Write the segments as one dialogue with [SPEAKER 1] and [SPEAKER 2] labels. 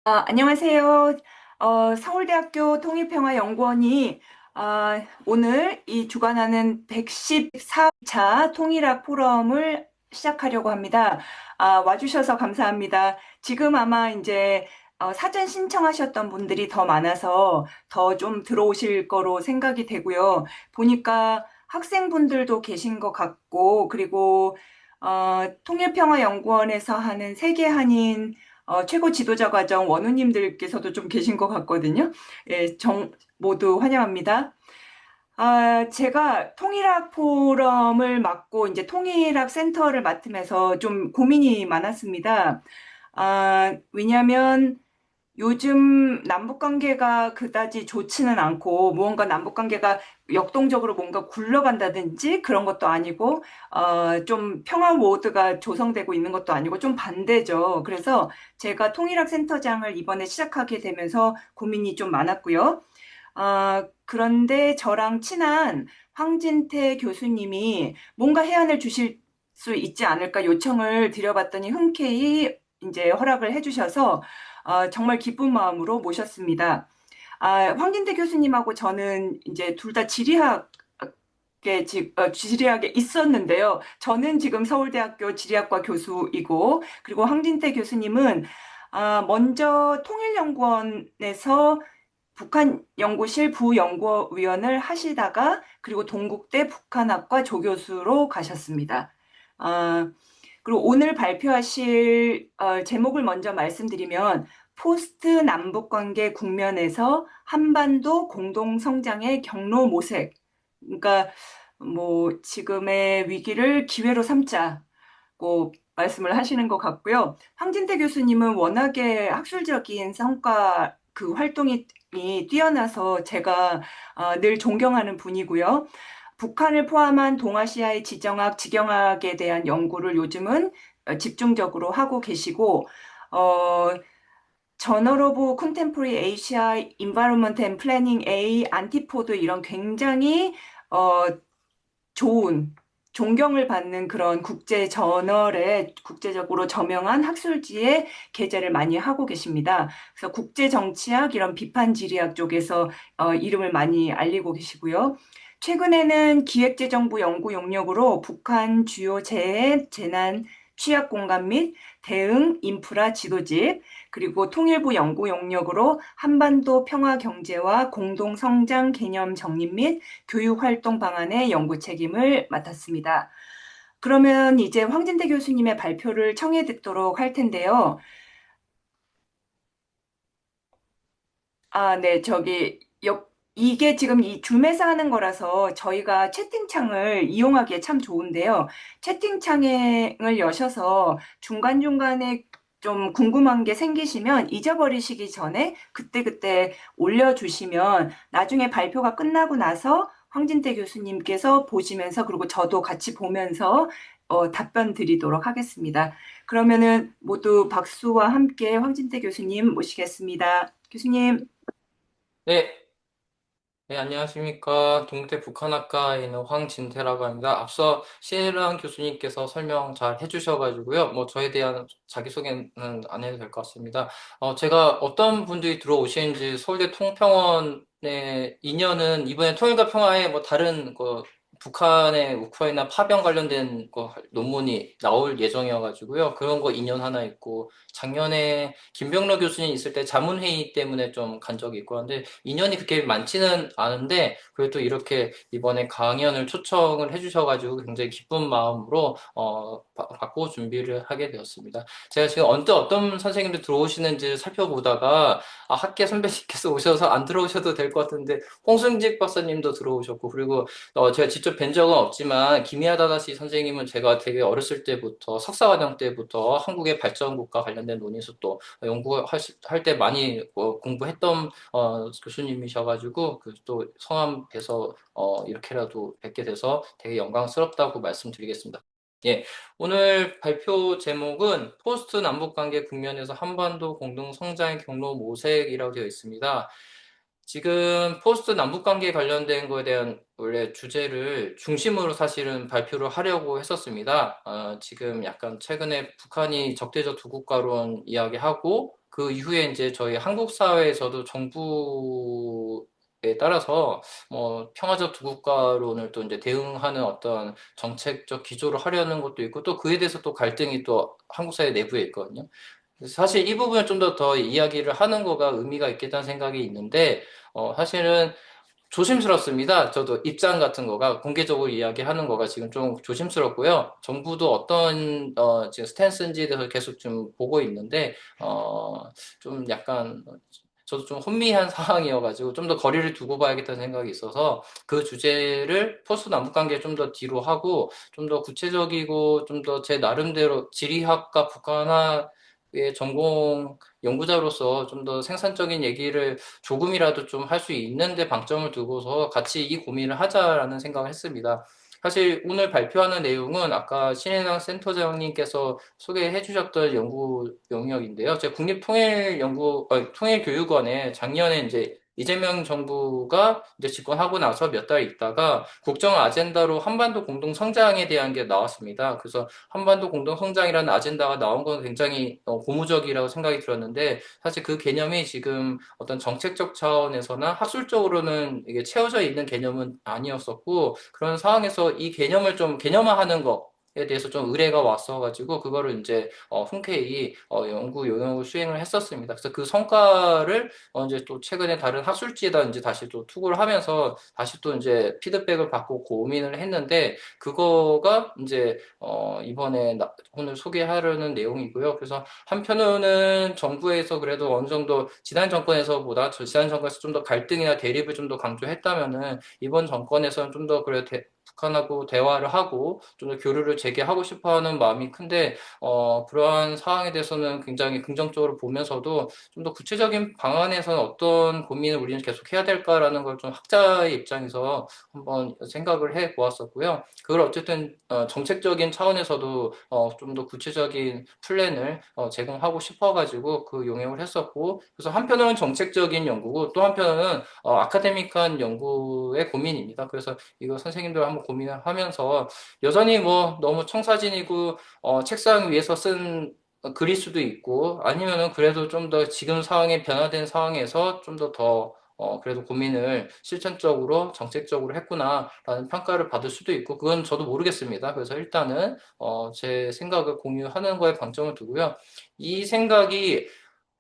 [SPEAKER 1] 안녕하세요. 서울대학교 통일평화연구원이 오늘 이 주관하는 114차 통일학 포럼을 시작하려고 합니다. 와주셔서 감사합니다. 지금 아마 이제 사전 신청하셨던 분들이 더 많아서 더 좀 들어오실 거로 생각이 되고요. 보니까 학생분들도 계신 것 같고, 그리고 통일평화연구원에서 하는 세계 한인 최고 지도자 과정 원우님들께서도 좀 계신 것 같거든요. 예, 모두 환영합니다. 제가 통일학 포럼을 맡고 이제 통일학 센터를 맡으면서 좀 고민이 많았습니다. 왜냐하면 요즘 남북 관계가 그다지 좋지는 않고 무언가 남북 관계가 역동적으로 뭔가 굴러간다든지 그런 것도 아니고 좀 평화 모드가 조성되고 있는 것도 아니고 좀 반대죠. 그래서 제가 통일학 센터장을 이번에 시작하게 되면서 고민이 좀 많았고요. 그런데 저랑 친한 황진태 교수님이 뭔가 해안을 주실 수 있지 않을까 요청을 드려봤더니 흔쾌히 이제 허락을 해주셔서 정말 기쁜 마음으로 모셨습니다. 황진태 교수님하고 저는 이제 둘 다 지리학에 있었는데요. 저는 지금 서울대학교 지리학과 교수이고, 그리고 황진태 교수님은 먼저 통일연구원에서 북한 연구실 부연구위원을 하시다가 그리고 동국대 북한학과 조교수로 가셨습니다. 아, 그리고 오늘 발표하실 제목을 먼저 말씀드리면 포스트 남북 관계 국면에서 한반도 공동 성장의 경로 모색. 그러니까 뭐 지금의 위기를 기회로 삼자고 말씀을 하시는 것 같고요. 황진태 교수님은 워낙에 학술적인 성과 그 활동이 뛰어나서 제가 늘 존경하는 분이고요. 북한을 포함한 동아시아의 지정학, 지경학에 대한 연구를 요즘은 집중적으로 하고 계시고, 어, 저널 오브 컨템포리 에이시아 인바이러먼트 앤 플래닝 A 안티포드 이런 굉장히 어, 좋은 존경을 받는 그런 국제 저널에 국제적으로 저명한 학술지에 게재를 많이 하고 계십니다. 그래서 국제 정치학 이런 비판 지리학 쪽에서 이름을 많이 알리고 계시고요. 최근에는 기획재정부 연구 용역으로 북한 주요 재해, 재난, 취약 공감 및 대응 인프라 지도집, 그리고 통일부 연구 용역으로 한반도 평화 경제와 공동 성장 개념 정립 및 교육 활동 방안의 연구 책임을 맡았습니다. 그러면 이제 황진태 교수님의 발표를 청해 듣도록 할 텐데요. 네, 이게 지금 이 줌에서 하는 거라서 저희가 채팅창을 이용하기에 참 좋은데요. 채팅창을 여셔서 중간중간에 좀 궁금한 게 생기시면 잊어버리시기 전에 그때그때 올려주시면 나중에 발표가 끝나고 나서 황진태 교수님께서 보시면서 그리고 저도 같이 보면서 답변 드리도록 하겠습니다. 그러면은 모두 박수와 함께 황진태 교수님 모시겠습니다. 교수님.
[SPEAKER 2] 네, 네, 안녕하십니까. 동대 북한학과에 있는 황진태라고 합니다. 앞서 신혜랑 교수님께서 설명 잘 해주셔가지고요. 뭐, 저에 대한 자기소개는 안 해도 될 것 같습니다. 제가 어떤 분들이 들어오시는지 서울대 통평원의 인연은 이번에 통일과 평화에 뭐 다른 북한의 우크라이나 파병 관련된 논문이 나올 예정이어가지고요. 그런 거 인연 하나 있고, 작년에 김병러 교수님 있을 때 자문회의 때문에 좀 간 적이 있고 한데, 인연이 그렇게 많지는 않은데 그래도 이렇게 이번에 강연을 초청을 해주셔가지고 굉장히 기쁜 마음으로 받고 준비를 하게 되었습니다. 제가 지금 언뜻 어떤 선생님들 들어오시는지 살펴보다가 학계 선배님께서 오셔서 안 들어오셔도 될 것 같은데 홍승직 박사님도 들어오셨고 그리고 제가 직접 뵌 적은 없지만 김희아 다다시 선생님은 제가 되게 어렸을 때부터 석사과정 때부터 한국의 발전국가 관련된 논의서 또 연구할 때 많이 공부했던 교수님이셔가지고 그 또 성함 뵈서 이렇게라도 뵙게 돼서 되게 영광스럽다고 말씀드리겠습니다. 예, 오늘 발표 제목은 포스트 남북관계 국면에서 한반도 공동 성장의 경로 모색이라고 되어 있습니다. 지금 포스트 남북관계 관련된 거에 대한 원래 주제를 중심으로 사실은 발표를 하려고 했었습니다. 지금 약간 최근에 북한이 적대적 두 국가론 이야기하고 그 이후에 이제 저희 한국 사회에서도 정부에 따라서 뭐 평화적 두 국가론을 또 이제 대응하는 어떤 정책적 기조를 하려는 것도 있고 또 그에 대해서 또 갈등이 또 한국 사회 내부에 있거든요. 그래서 사실 이 부분을 좀 더 이야기를 하는 거가 의미가 있겠다는 생각이 있는데, 사실은 조심스럽습니다. 저도 입장 같은 거가 공개적으로 이야기하는 거가 지금 좀 조심스럽고요. 정부도 어떤 지금 스탠스인지에 대해서 계속 좀 보고 있는데 좀 약간 저도 좀 혼미한 상황이어가지고 좀 더 거리를 두고 봐야겠다는 생각이 있어서 그 주제를 포스트 남북 관계 좀 더 뒤로 하고 좀 더 구체적이고 좀 더 제 나름대로 지리학과 북한화의 전공 연구자로서 좀 더 생산적인 얘기를 조금이라도 좀 할 수 있는데 방점을 두고서 같이 이 고민을 하자라는 생각을 했습니다. 사실 오늘 발표하는 내용은 아까 신혜당 센터장님께서 소개해 주셨던 연구 영역인데요. 제가 통일교육원에 작년에 이제 이재명 정부가 이제 집권하고 나서 몇 달 있다가 국정 아젠다로 한반도 공동 성장에 대한 게 나왔습니다. 그래서 한반도 공동 성장이라는 아젠다가 나온 건 굉장히 고무적이라고 생각이 들었는데 사실 그 개념이 지금 어떤 정책적 차원에서나 학술적으로는 이게 채워져 있는 개념은 아니었었고 그런 상황에서 이 개념을 좀 개념화하는 거에 대해서 좀 의뢰가 왔어가지고 그거를 이제 흔쾌히 연구 용역을 수행을 했었습니다. 그래서 그 성과를 이제 또 최근에 다른 학술지에다 이제 다시 또 투고를 하면서 다시 또 이제 피드백을 받고 고민을 했는데 그거가 이제 이번에 오늘 소개하려는 내용이고요. 그래서 한편으로는 정부에서 그래도 어느 정도 지난 정권에서보다 지난 정권에서 좀 더 갈등이나 대립을 좀 더 강조했다면은 이번 정권에서는 좀 더 그래 북한하고 대화를 하고 좀 더 교류를 재개하고 싶어 하는 마음이 큰데, 그러한 상황에 대해서는 굉장히 긍정적으로 보면서도 좀 더 구체적인 방안에서는 어떤 고민을 우리는 계속 해야 될까라는 걸 좀 학자의 입장에서 한번 생각을 해 보았었고요. 그걸 어쨌든 정책적인 차원에서도 좀 더 구체적인 플랜을 제공하고 싶어가지고 그 용역을 했었고 그래서 한편으로는 정책적인 연구고 또 한편으로는 아카데믹한 연구의 고민입니다. 그래서 이거 선생님들 한번 고민을 하면서 여전히 뭐 너무 청사진이고 책상 위에서 쓴 글일 수도 있고 아니면은 그래도 좀 더 지금 상황에 변화된 상황에서 좀 더 그래도 고민을 실천적으로 정책적으로 했구나라는 평가를 받을 수도 있고 그건 저도 모르겠습니다. 그래서 일단은 제 생각을 공유하는 거에 방점을 두고요. 이 생각이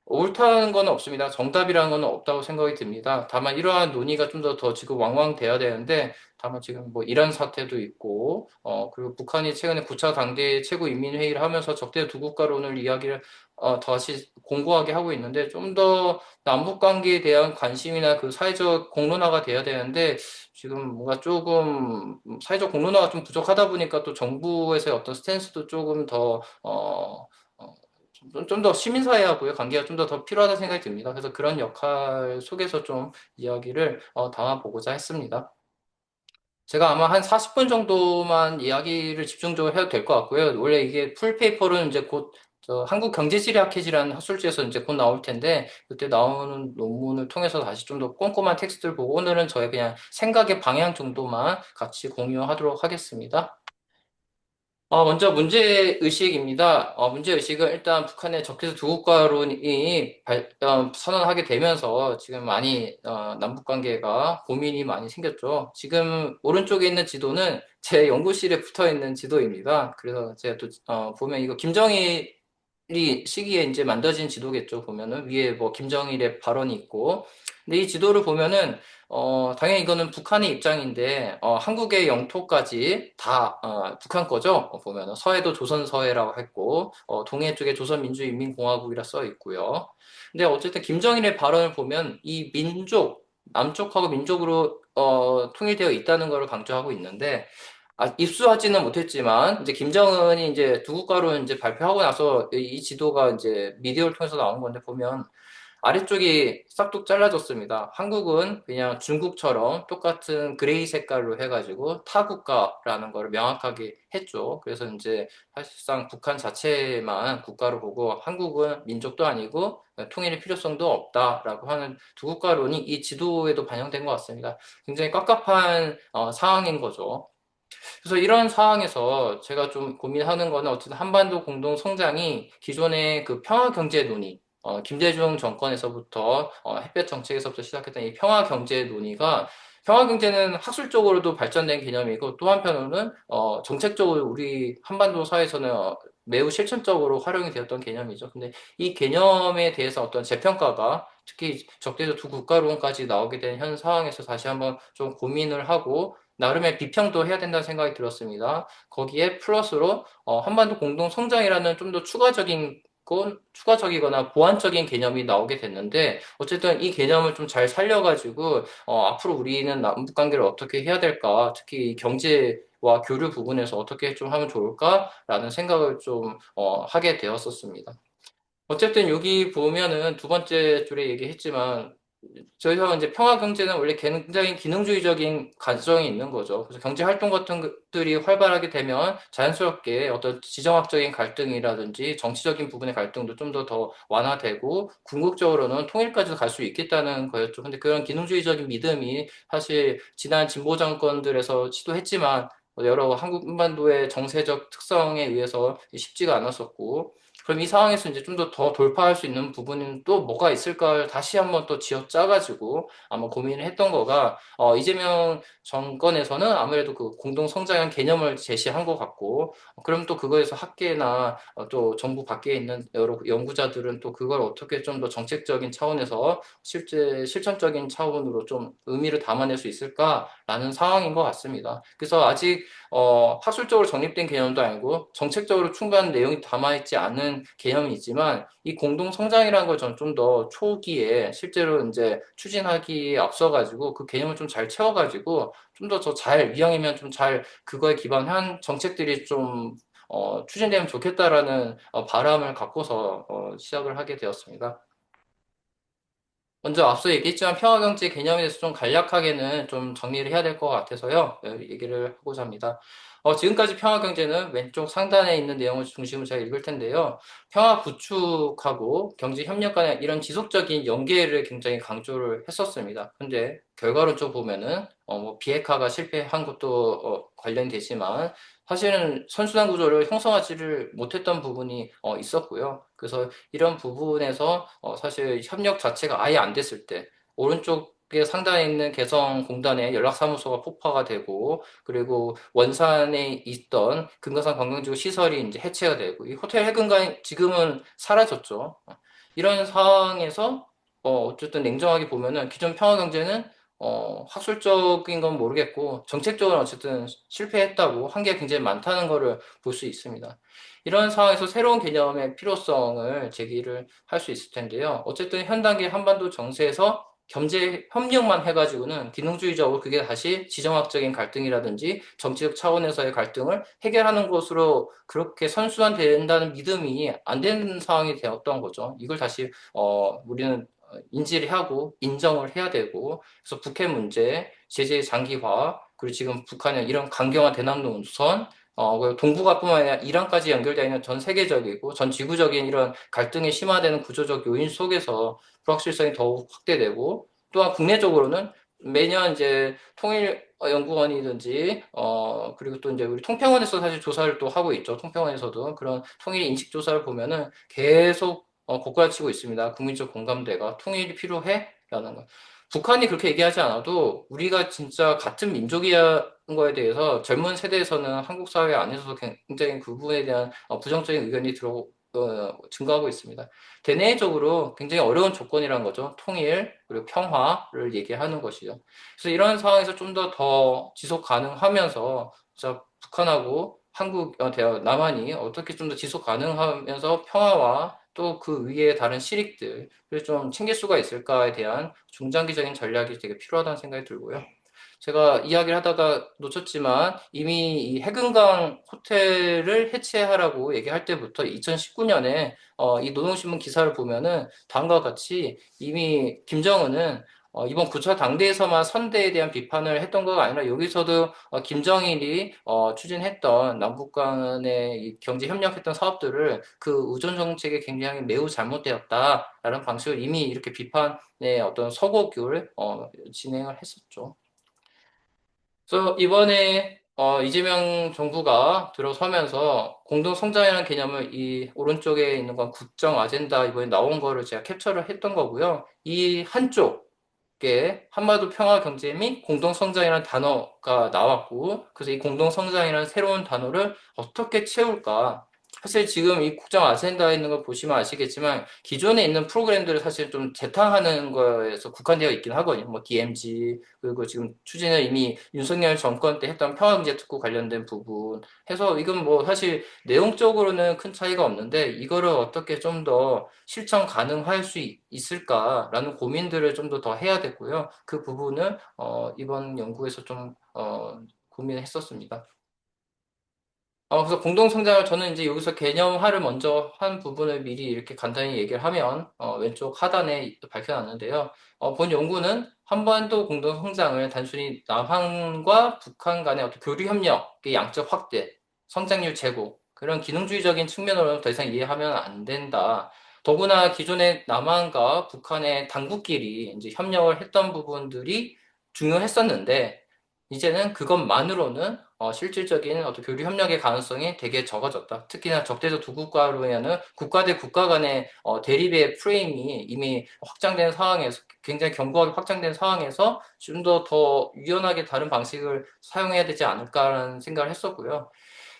[SPEAKER 2] 옳다는 건 없습니다. 정답이라는 건 없다고 생각이 듭니다. 다만 이러한 논의가 좀 더 지금 왕왕돼야 되는데 다만 지금 뭐 이란 사태도 있고 그리고 북한이 최근에 9차 당대 최고인민회의를 하면서 적대 두 국가론을 이야기를 다시 공고하게 하고 있는데 좀 더 남북 관계에 대한 관심이나 그 사회적 공론화가 돼야 되는데 지금 뭔가 조금 사회적 공론화가 좀 부족하다 보니까 또 정부에서의 어떤 스탠스도 조금 더 좀 더 시민사회하고의 관계가 좀 더 필요하다 생각이 듭니다. 그래서 그런 역할 속에서 좀 이야기를 담아보고자 했습니다. 제가 아마 한 40분 정도만 이야기를 집중적으로 해도 될 것 같고요. 원래 이게 풀페이퍼는 이제 곧 한국경제지리학회지라는 학술지에서 이제 곧 나올 텐데 그때 나오는 논문을 통해서 다시 좀 더 꼼꼼한 텍스트를 보고 오늘은 저의 그냥 생각의 방향 정도만 같이 공유하도록 하겠습니다. 먼저 문제의식입니다. 문제의식은 일단 북한의 적대적 두국가론이 선언하게 되면서 지금 많이, 남북관계가 고민이 많이 생겼죠. 지금 오른쪽에 있는 지도는 제 연구실에 붙어 있는 지도입니다. 그래서 제가 또, 보면 이거 김정일이 시기에 이제 만들어진 지도겠죠. 보면은 위에 뭐 김정일의 발언이 있고. 근데 이 지도를 보면은 당연히 이거는 북한의 입장인데, 한국의 영토까지 다, 북한 거죠. 보면은, 서해도 조선서해라고 했고, 동해 쪽에 조선민주인민공화국이라 써 있고요. 근데 어쨌든 김정일의 발언을 보면, 이 남쪽하고 민족으로, 통일되어 있다는 것을 강조하고 있는데, 입수하지는 못했지만, 이제 김정은이 이제 두 국가로 이제 발표하고 나서 이 지도가 이제 미디어를 통해서 나온 건데 보면, 아래쪽이 싹둑 잘라졌습니다. 한국은 그냥 중국처럼 똑같은 그레이 색깔로 해가지고 타국가라는 걸 명확하게 했죠. 그래서 이제 사실상 북한 자체만 국가로 보고 한국은 민족도 아니고 통일의 필요성도 없다라고 하는 두 국가론이 이 지도에도 반영된 것 같습니다. 굉장히 깝깝한 상황인 거죠. 그래서 이런 상황에서 제가 좀 고민하는 거는 어쨌든 한반도 공동 성장이 기존의 그 평화 경제 논의 김대중 정권에서부터 햇볕 정책에서부터 시작했던 이 평화 경제 논의가 평화 경제는 학술적으로도 발전된 개념이고 또 한편으로는 정책적으로 우리 한반도 사회에서는 매우 실천적으로 활용이 되었던 개념이죠. 근데 이 개념에 대해서 어떤 재평가가 특히 적대적 두 국가론까지 나오게 된 현 상황에서 다시 한번 좀 고민을 하고 나름의 비평도 해야 된다는 생각이 들었습니다. 거기에 플러스로 한반도 공동 성장이라는 좀 더 추가적이거나 보완적인 개념이 나오게 됐는데 어쨌든 이 개념을 좀 잘 살려가지고 앞으로 우리는 남북 관계를 어떻게 해야 될까 특히 경제와 교류 부분에서 어떻게 좀 하면 좋을까라는 생각을 좀 하게 되었었습니다. 어쨌든 여기 보면은 두 번째 줄에 얘기했지만 저희가 이제 평화 경제는 원래 굉장히 기능주의적인 가정이 있는 거죠. 그래서 경제 활동 같은 것들이 활발하게 되면 자연스럽게 어떤 지정학적인 갈등이라든지 정치적인 부분의 갈등도 좀 더 완화되고 궁극적으로는 통일까지도 갈 수 있겠다는 거였죠. 근데 그런 기능주의적인 믿음이 사실 지난 진보 정권들에서 시도했지만 여러 한국 한반도의 정세적 특성에 의해서 쉽지가 않았었고 그럼 이 상황에서 이제 좀 더 돌파할 수 있는 부분은 또 뭐가 있을까를 다시 한번 또 쥐어짜가지고 아마 고민을 했던 거가 이재명 정권에서는 아무래도 그 공동 성장형 개념을 제시한 것 같고 그럼 또 그거에서 학계나 또 정부 밖에 있는 여러 연구자들은 또 그걸 어떻게 좀 더 정책적인 차원에서 실제 실천적인 차원으로 좀 의미를 담아낼 수 있을까라는 상황인 것 같습니다. 그래서 아직 학술적으로 정립된 개념도 아니고 정책적으로 충분한 내용이 담아있지 않은 개념이지만 이 공동 성장이라는 걸 저는 좀 더 초기에 실제로 이제 추진하기에 앞서가지고 그 개념을 좀 잘 채워가지고 좀 더 잘 이왕이면 좀 잘 그거에 기반한 정책들이 좀 추진되면 좋겠다라는 바람을 갖고서 시작을 하게 되었습니다. 먼저 앞서 얘기했지만 평화경제 개념에 대해서 좀 간략하게는 좀 정리를 해야 될 것 같아서요. 얘기를 하고자 합니다. 지금까지 평화경제는 왼쪽 상단에 있는 내용을 중심으로 제가 읽을 텐데요. 평화 구축하고 경제 협력 간의 이런 지속적인 연계를 굉장히 강조를 했었습니다. 근데 결과론적으로 보면은 뭐 비핵화가 실패한 것도 관련되지만 사실은 선순환 구조를 형성하지를 못했던 부분이 있었고요. 그래서 이런 부분에서 사실 협력 자체가 아예 안 됐을 때 오른쪽에 상단에 있는 개성공단의 연락사무소가 폭파가 되고 그리고 원산에 있던 금강산 관광지구 시설이 이제 해체가 되고 이 호텔 해금강이 지금은 사라졌죠. 이런 상황에서 어쨌든 냉정하게 보면은 기존 평화경제는 학술적인 건 모르겠고 정책적으로 어쨌든 실패했다고 한계가 굉장히 많다는 거를 볼 수 있습니다. 이런 상황에서 새로운 개념의 필요성을 제기를 할 수 있을 텐데요. 어쨌든 현 단계 한반도 정세에서 경제 협력만 해가지고는 기능주의적으로 그게 다시 지정학적인 갈등이라든지 정치적 차원에서의 갈등을 해결하는 것으로 그렇게 선순환된다는 믿음이 안 되는 상황이 되었던 거죠. 이걸 다시 우리는 인지를 하고 인정을 해야 되고 그래서 북핵 문제, 제재 장기화 그리고 지금 북한의 이런 강경한 대남 노선 그리고 동북아뿐만 아니라 이란까지 연결되어 있는 전 세계적이고 전 지구적인 이런 갈등이 심화되는 구조적 요인 속에서 불확실성이 더욱 확대되고 또한 국내적으로는 매년 이제 통일연구원이든지 그리고 또 이제 우리 통평원에서 사실 조사를 또 하고 있죠. 통평원에서도 그런 통일 인식 조사를 보면은 계속 고꾸라치고 있습니다. 국민적 공감대가 통일이 필요해? 라는 거. 북한이 그렇게 얘기하지 않아도 우리가 진짜 같은 민족이라는 거에 대해서 젊은 세대에서는 한국 사회 안에서도 굉장히 그 부분에 대한 부정적인 의견이 증가하고 있습니다. 대내적으로 굉장히 어려운 조건이라는 거죠. 통일, 그리고 평화를 얘기하는 것이죠. 그래서 이런 상황에서 좀 더 지속 가능하면서 진짜 북한하고 한국, 남한이 어떻게 좀 더 지속 가능하면서 평화와 또 그 위에 다른 실익들을 좀 챙길 수가 있을까에 대한 중장기적인 전략이 되게 필요하다는 생각이 들고요. 제가 이야기를 하다가 놓쳤지만 이미 이 해금강 호텔을 해체하라고 얘기할 때부터 2019년에 이 노동신문 기사를 보면은 다음과 같이 이미 김정은은 이번 9차 당대에서만 선대에 대한 비판을 했던 거가 아니라 여기서도 김정일이 추진했던 남북 간의 이 경제 협력했던 사업들을 그 우존 정책에 굉장히 매우 잘못되었다라는 방식으로 이미 이렇게 비판의 어떤 서곡을 진행을 했었죠. 그래서 이번에 이재명 정부가 들어서면서 공동성장이라는 개념을 이 오른쪽에 있는 건 국정 아젠다 이번에 나온 거를 제가 캡처를 했던 거고요. 이 한쪽에 한반도 평화 경제 및 공동성장이라는 단어가 나왔고, 그래서 이 공동성장이라는 새로운 단어를 어떻게 채울까? 사실 지금 이 국정 아젠다에 있는 걸 보시면 아시겠지만 기존에 있는 프로그램들을 사실 좀 재탕하는 거에서 국한되어 있긴 하거든요. 뭐 DMZ 그리고 지금 추진을 이미 윤석열 정권 때 했던 평화경제특구 관련된 부분 해서 이건 뭐 사실 내용적으로는 큰 차이가 없는데 이거를 어떻게 좀 더 실천 가능할 수 있을까라는 고민들을 좀 더 해야 됐고요. 그 부분을 이번 연구에서 좀 고민했었습니다. 그래서 공동성장을 저는 이제 여기서 개념화를 먼저 한 부분을 미리 이렇게 간단히 얘기를 하면, 왼쪽 하단에 밝혀놨는데요. 본 연구는 한반도 공동성장을 단순히 남한과 북한 간의 어떤 교류 협력의 양적 확대, 성장률 제고, 그런 기능주의적인 측면으로는 더 이상 이해하면 안 된다. 더구나 기존의 남한과 북한의 당국끼리 이제 협력을 했던 부분들이 중요했었는데, 이제는 그것만으로는 실질적인 어떤 교류 협력의 가능성이 되게 적어졌다. 특히나 적대적 두 국가로 인하는 국가 대 국가 간의 대립의 프레임이 이미 확장된 상황에서 굉장히 견고하게 확장된 상황에서 좀 더 유연하게 다른 방식을 사용해야 되지 않을까라는 생각을 했었고요.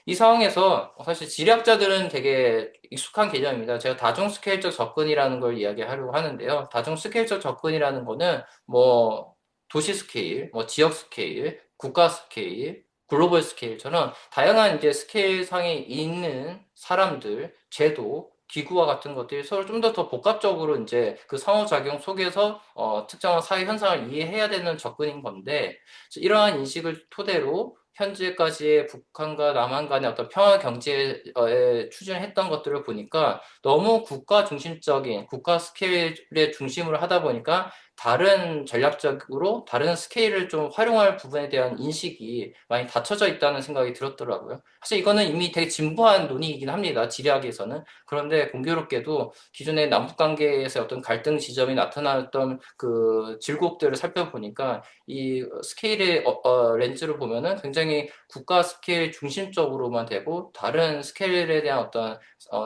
[SPEAKER 2] 이 상황에서 사실 지리학자들은 되게 익숙한 개념입니다. 제가 다중 스케일적 접근이라는 걸 이야기하려고 하는데요. 다중 스케일적 접근이라는 거는 뭐 도시 스케일, 뭐 지역 스케일, 국가 스케일, 글로벌 스케일처럼 다양한 이제 스케일상에 있는 사람들, 제도, 기구와 같은 것들이 서로 좀 더 복합적으로 이제 그 상호작용 속에서 특정한 사회 현상을 이해해야 되는 접근인 건데 이러한 인식을 토대로 현재까지의 북한과 남한 간의 어떤 평화 경제에 추진을 했던 것들을 보니까 너무 국가 중심적인 국가 스케일의 중심으로 하다 보니까 다른 전략적으로 다른 스케일을 좀 활용할 부분에 대한 인식이 많이 닫혀져 있다는 생각이 들었더라고요. 사실 이거는 이미 되게 진부한 논의이긴 합니다. 지리학에서는. 그런데 공교롭게도 기존의 남북 관계에서 어떤 갈등 지점이 나타났던 그 질곡들을 살펴보니까 이 스케일의 렌즈로 보면은 굉장히 국가 스케일 중심적으로만 되고 다른 스케일에 대한 어떤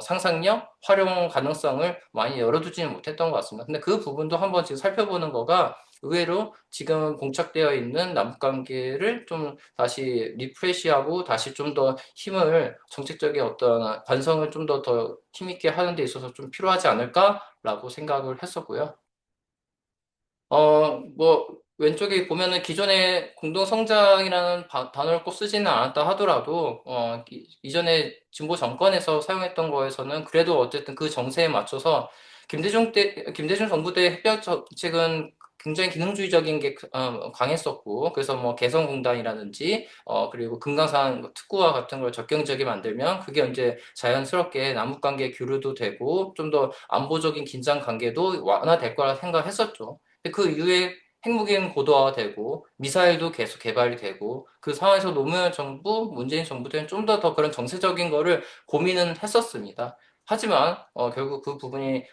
[SPEAKER 2] 상상력, 활용 가능성을 많이 열어두지는 못했던 것 같습니다. 근데 그 부분도 한번 지금 살펴보는 거가 의외로 지금 봉착되어 있는 남북 관계를 좀 다시 리프레시하고 다시 좀 더 힘을 정책적인 어떤 반성을 좀 더 힘있게 하는 데 있어서 좀 필요하지 않을까라고 생각을 했었고요. 뭐, 왼쪽에 보면은 기존에 공동성장이라는 단어를 꼭 쓰지는 않았다 하더라도, 이전에 진보 정권에서 사용했던 거에서는 그래도 어쨌든 그 정세에 맞춰서 김대중 정부 때 핵벽 정책은 굉장히 기능주의적인 게 강했었고, 그래서 뭐 개성공단이라든지, 그리고 금강산 특구와 같은 걸 적극적이게 만들면 그게 이제 자연스럽게 남북관계 교류도 되고, 좀 더 안보적인 긴장 관계도 완화될 거라 생각했었죠. 그 이후에 핵무기는 고도화되고 미사일도 계속 개발이 되고 그 상황에서 노무현 정부, 문재인 정부 때는 좀 더 그런 정세적인 거를 고민은 했었습니다. 하지만 결국 그 부분이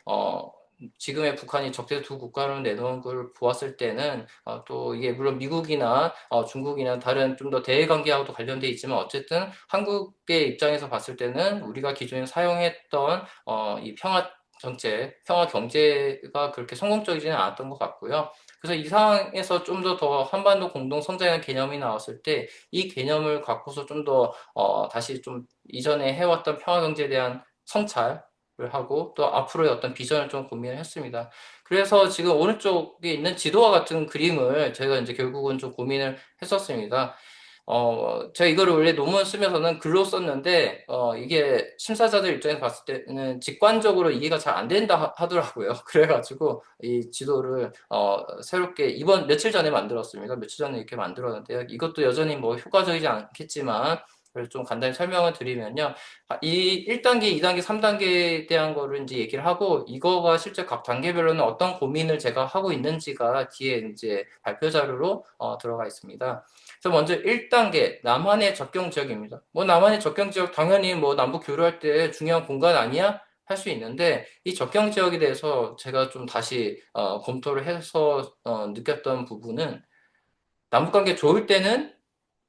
[SPEAKER 2] 지금의 북한이 적대 두 국가를 내놓은 걸 보았을 때는 또 이게 물론 미국이나 중국이나 다른 좀 더 대외 관계하고도 관련돼 있지만 어쨌든 한국의 입장에서 봤을 때는 우리가 기존에 사용했던 이 평화 정책, 평화 경제가 그렇게 성공적이지는 않았던 것 같고요. 그래서 이 상황에서 좀 더 한반도 공동 성장의 개념이 나왔을 때 이 개념을 갖고서 좀 더 다시 좀 이전에 해왔던 평화 경제에 대한 성찰을 하고 또 앞으로의 어떤 비전을 좀 고민을 했습니다. 그래서 지금 오른쪽에 있는 지도와 같은 그림을 제가 이제 결국은 좀 고민을 했었습니다. 제가 이거를 원래 논문 쓰면서는 글로 썼는데, 이게 심사자들 입장에서 봤을 때는 직관적으로 이해가 잘 안 된다 하더라고요. 그래가지고 이 지도를, 새롭게 이번 며칠 전에 만들었습니다. 며칠 전에 이렇게 만들었는데요. 이것도 여전히 뭐 효과적이지 않겠지만, 그래서 좀 간단히 설명을 드리면요. 이 1단계, 2단계, 3단계에 대한 거를 이제 얘기를 하고, 이거가 실제 각 단계별로는 어떤 고민을 제가 하고 있는지가 뒤에 이제 발표 자료로 들어가 있습니다. 그래서 먼저 1단계, 남한의 접경 지역입니다. 뭐 남한의 접경 지역 당연히 뭐 남북 교류할 때 중요한 공간 아니야? 할 수 있는데 이 접경 지역에 대해서 제가 좀 다시 검토를 해서 느꼈던 부분은 남북 관계 좋을 때는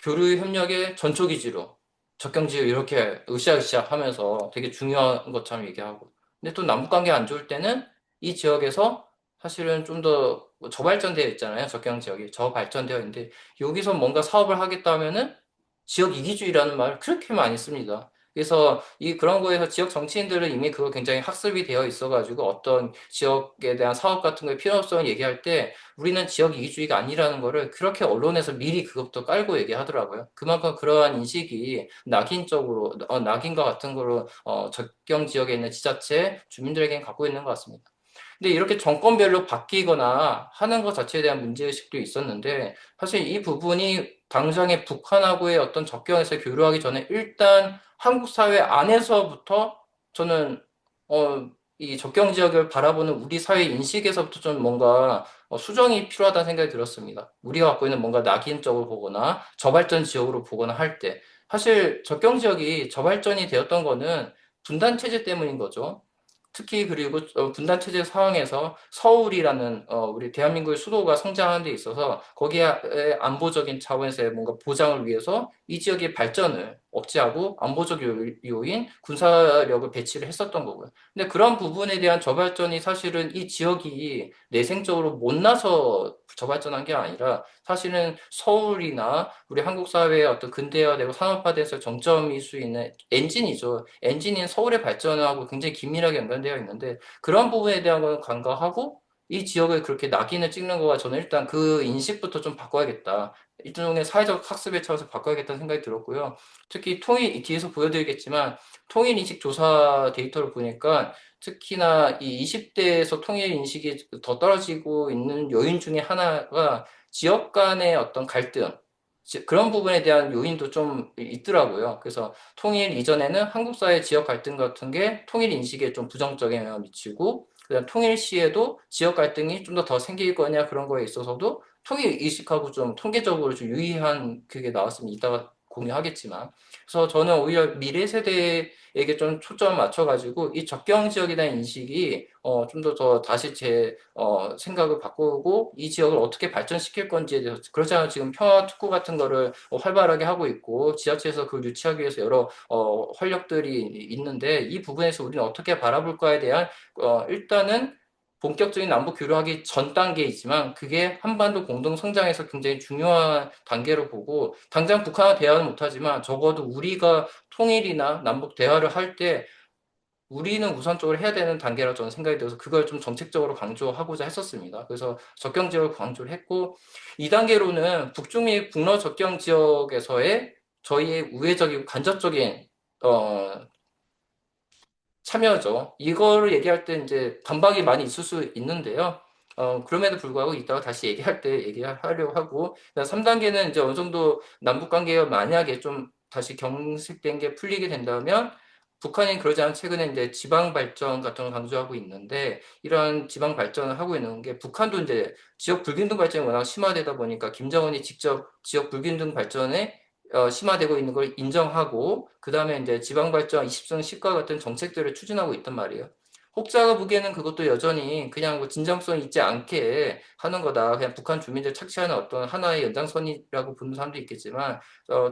[SPEAKER 2] 교류 협력의 전초 기지로 접경지역 이렇게 으쌰으쌰 하면서 되게 중요한 것처럼 얘기하고. 근데 또 남북 관계 안 좋을 때는 이 지역에서 사실은 좀 더 저발전되어 있잖아요. 접경 지역이 저발전되어 있는데 여기서 뭔가 사업을 하겠다 하면은 지역 이기주의라는 말을 그렇게 많이 씁니다. 그래서 이 그런 거에서 지역 정치인들은 이미 그거 굉장히 학습이 되어 있어가지고 어떤 지역에 대한 사업 같은 거에 필요성을 얘기할 때 우리는 지역 이기주의가 아니라는 거를 그렇게 언론에서 미리 그것부터 깔고 얘기하더라고요. 그만큼 그러한 인식이 낙인적으로, 낙인과 같은 거로, 접경 지역에 있는 지자체 주민들에게는 갖고 있는 것 같습니다. 근데 이렇게 정권별로 바뀌거나 하는 것 자체에 대한 문제의식도 있었는데, 사실 이 부분이 당장의 북한하고의 어떤 접경에서 교류하기 전에 일단 한국 사회 안에서부터 저는, 이 접경 지역을 바라보는 우리 사회 인식에서부터 좀 뭔가 수정이 필요하다는 생각이 들었습니다. 우리가 갖고 있는 뭔가 낙인적으로 보거나 저발전 지역으로 보거나 할 때, 사실 접경 지역이 저발전이 되었던 거는 분단 체제 때문인 거죠. 특히 그리고 분단 체제 상황에서 서울이라는 우리 대한민국의 수도가 성장하는 데 있어서 거기에 안보적인 차원에서의 뭔가 보장을 위해서 이 지역의 발전을 억제하고 안보적 요인 군사력을 배치를 했었던 거고요. 근데 그런 부분에 대한 저발전이 사실은 이 지역이 내생적으로 못나서 저발전한 게 아니라 사실은 서울이나 우리 한국 사회의 어떤 근대화되고 산업화돼서 정점일 수 있는 엔진이죠. 엔진인 서울의 발전하고 굉장히 긴밀하게 연관되어 있는데 그런 부분에 대한 건 간과하고 이 지역을 그렇게 낙인을 찍는 거가 저는 일단 그 인식부터 좀 바꿔야겠다. 일종의 사회적 학습의 차원에서 바꿔야겠다는 생각이 들었고요. 특히 통일, 뒤에서 보여드리겠지만 통일 인식 조사 데이터를 보니까 특히나 이 20대에서 통일 인식이 더 떨어지고 있는 요인 중에 하나가 지역 간의 어떤 갈등, 그런 부분에 대한 요인도 좀 있더라고요. 그래서 통일 이전에는 한국 사회 지역 갈등 같은 게 통일 인식에 좀 부정적인 영향을 미치고, 그다음 통일 시에도 지역 갈등이 좀 더 생길 거냐 그런 거에 있어서도 통일 인식하고 좀 통계적으로 좀 유의한 그게 나왔으면 이따가 공유하겠지만, 그래서 저는 오히려 미래 세대에게 좀 초점을 맞춰가지고 이 접경 지역에 대한 인식이 좀 더 다시 제 생각을 바꾸고 이 지역을 어떻게 발전시킬 건지에 대해서 그렇잖아요. 지금 평화 특구 같은 거를 활발하게 하고 있고 지자체에서 그걸 유치하기 위해서 여러 활력들이 있는데 이 부분에서 우리는 어떻게 바라볼까에 대한 일단은 본격적인 남북 교류하기 전 단계이지만 그게 한반도 공동 성장에서 굉장히 중요한 단계로 보고 당장 북한과 대화는 못하지만 적어도 우리가 통일이나 남북 대화를 할 때 우리는 우선적으로 해야 되는 단계라 저는 생각이 들어서 그걸 좀 정책적으로 강조하고자 했었습니다. 그래서 접경 지역을 강조를 했고 2단계로는 북중미 북러 접경 지역에서의 저희의 우회적이고 간접적인 어, 참여죠. 이거를 얘기할 때 이제 반박이 많이 있을 수 있는데요. 그럼에도 불구하고 이따가 다시 얘기할 때 얘기하려고 하고, 3단계는 이제 어느 정도 남북 관계가 만약에 좀 다시 경색된 게 풀리게 된다면, 북한이 그러지 않은 최근에 이제 지방 발전 같은 걸 강조하고 있는데, 이런 지방 발전을 하고 있는 게 북한도 이제 지역 불균등 발전이 워낙 심화되다 보니까 김정은이 직접 지역 불균등 발전에 심화되고 있는 걸 인정하고 그 다음에 이제 지방발전 20선 10과 같은 정책들을 추진하고 있단 말이에요. 혹자가 보기에는 그것도 여전히 그냥 뭐 진정성 있지 않게 하는 거다. 그냥 북한 주민들 착취하는 어떤 하나의 연장선이라고 보는 사람도 있겠지만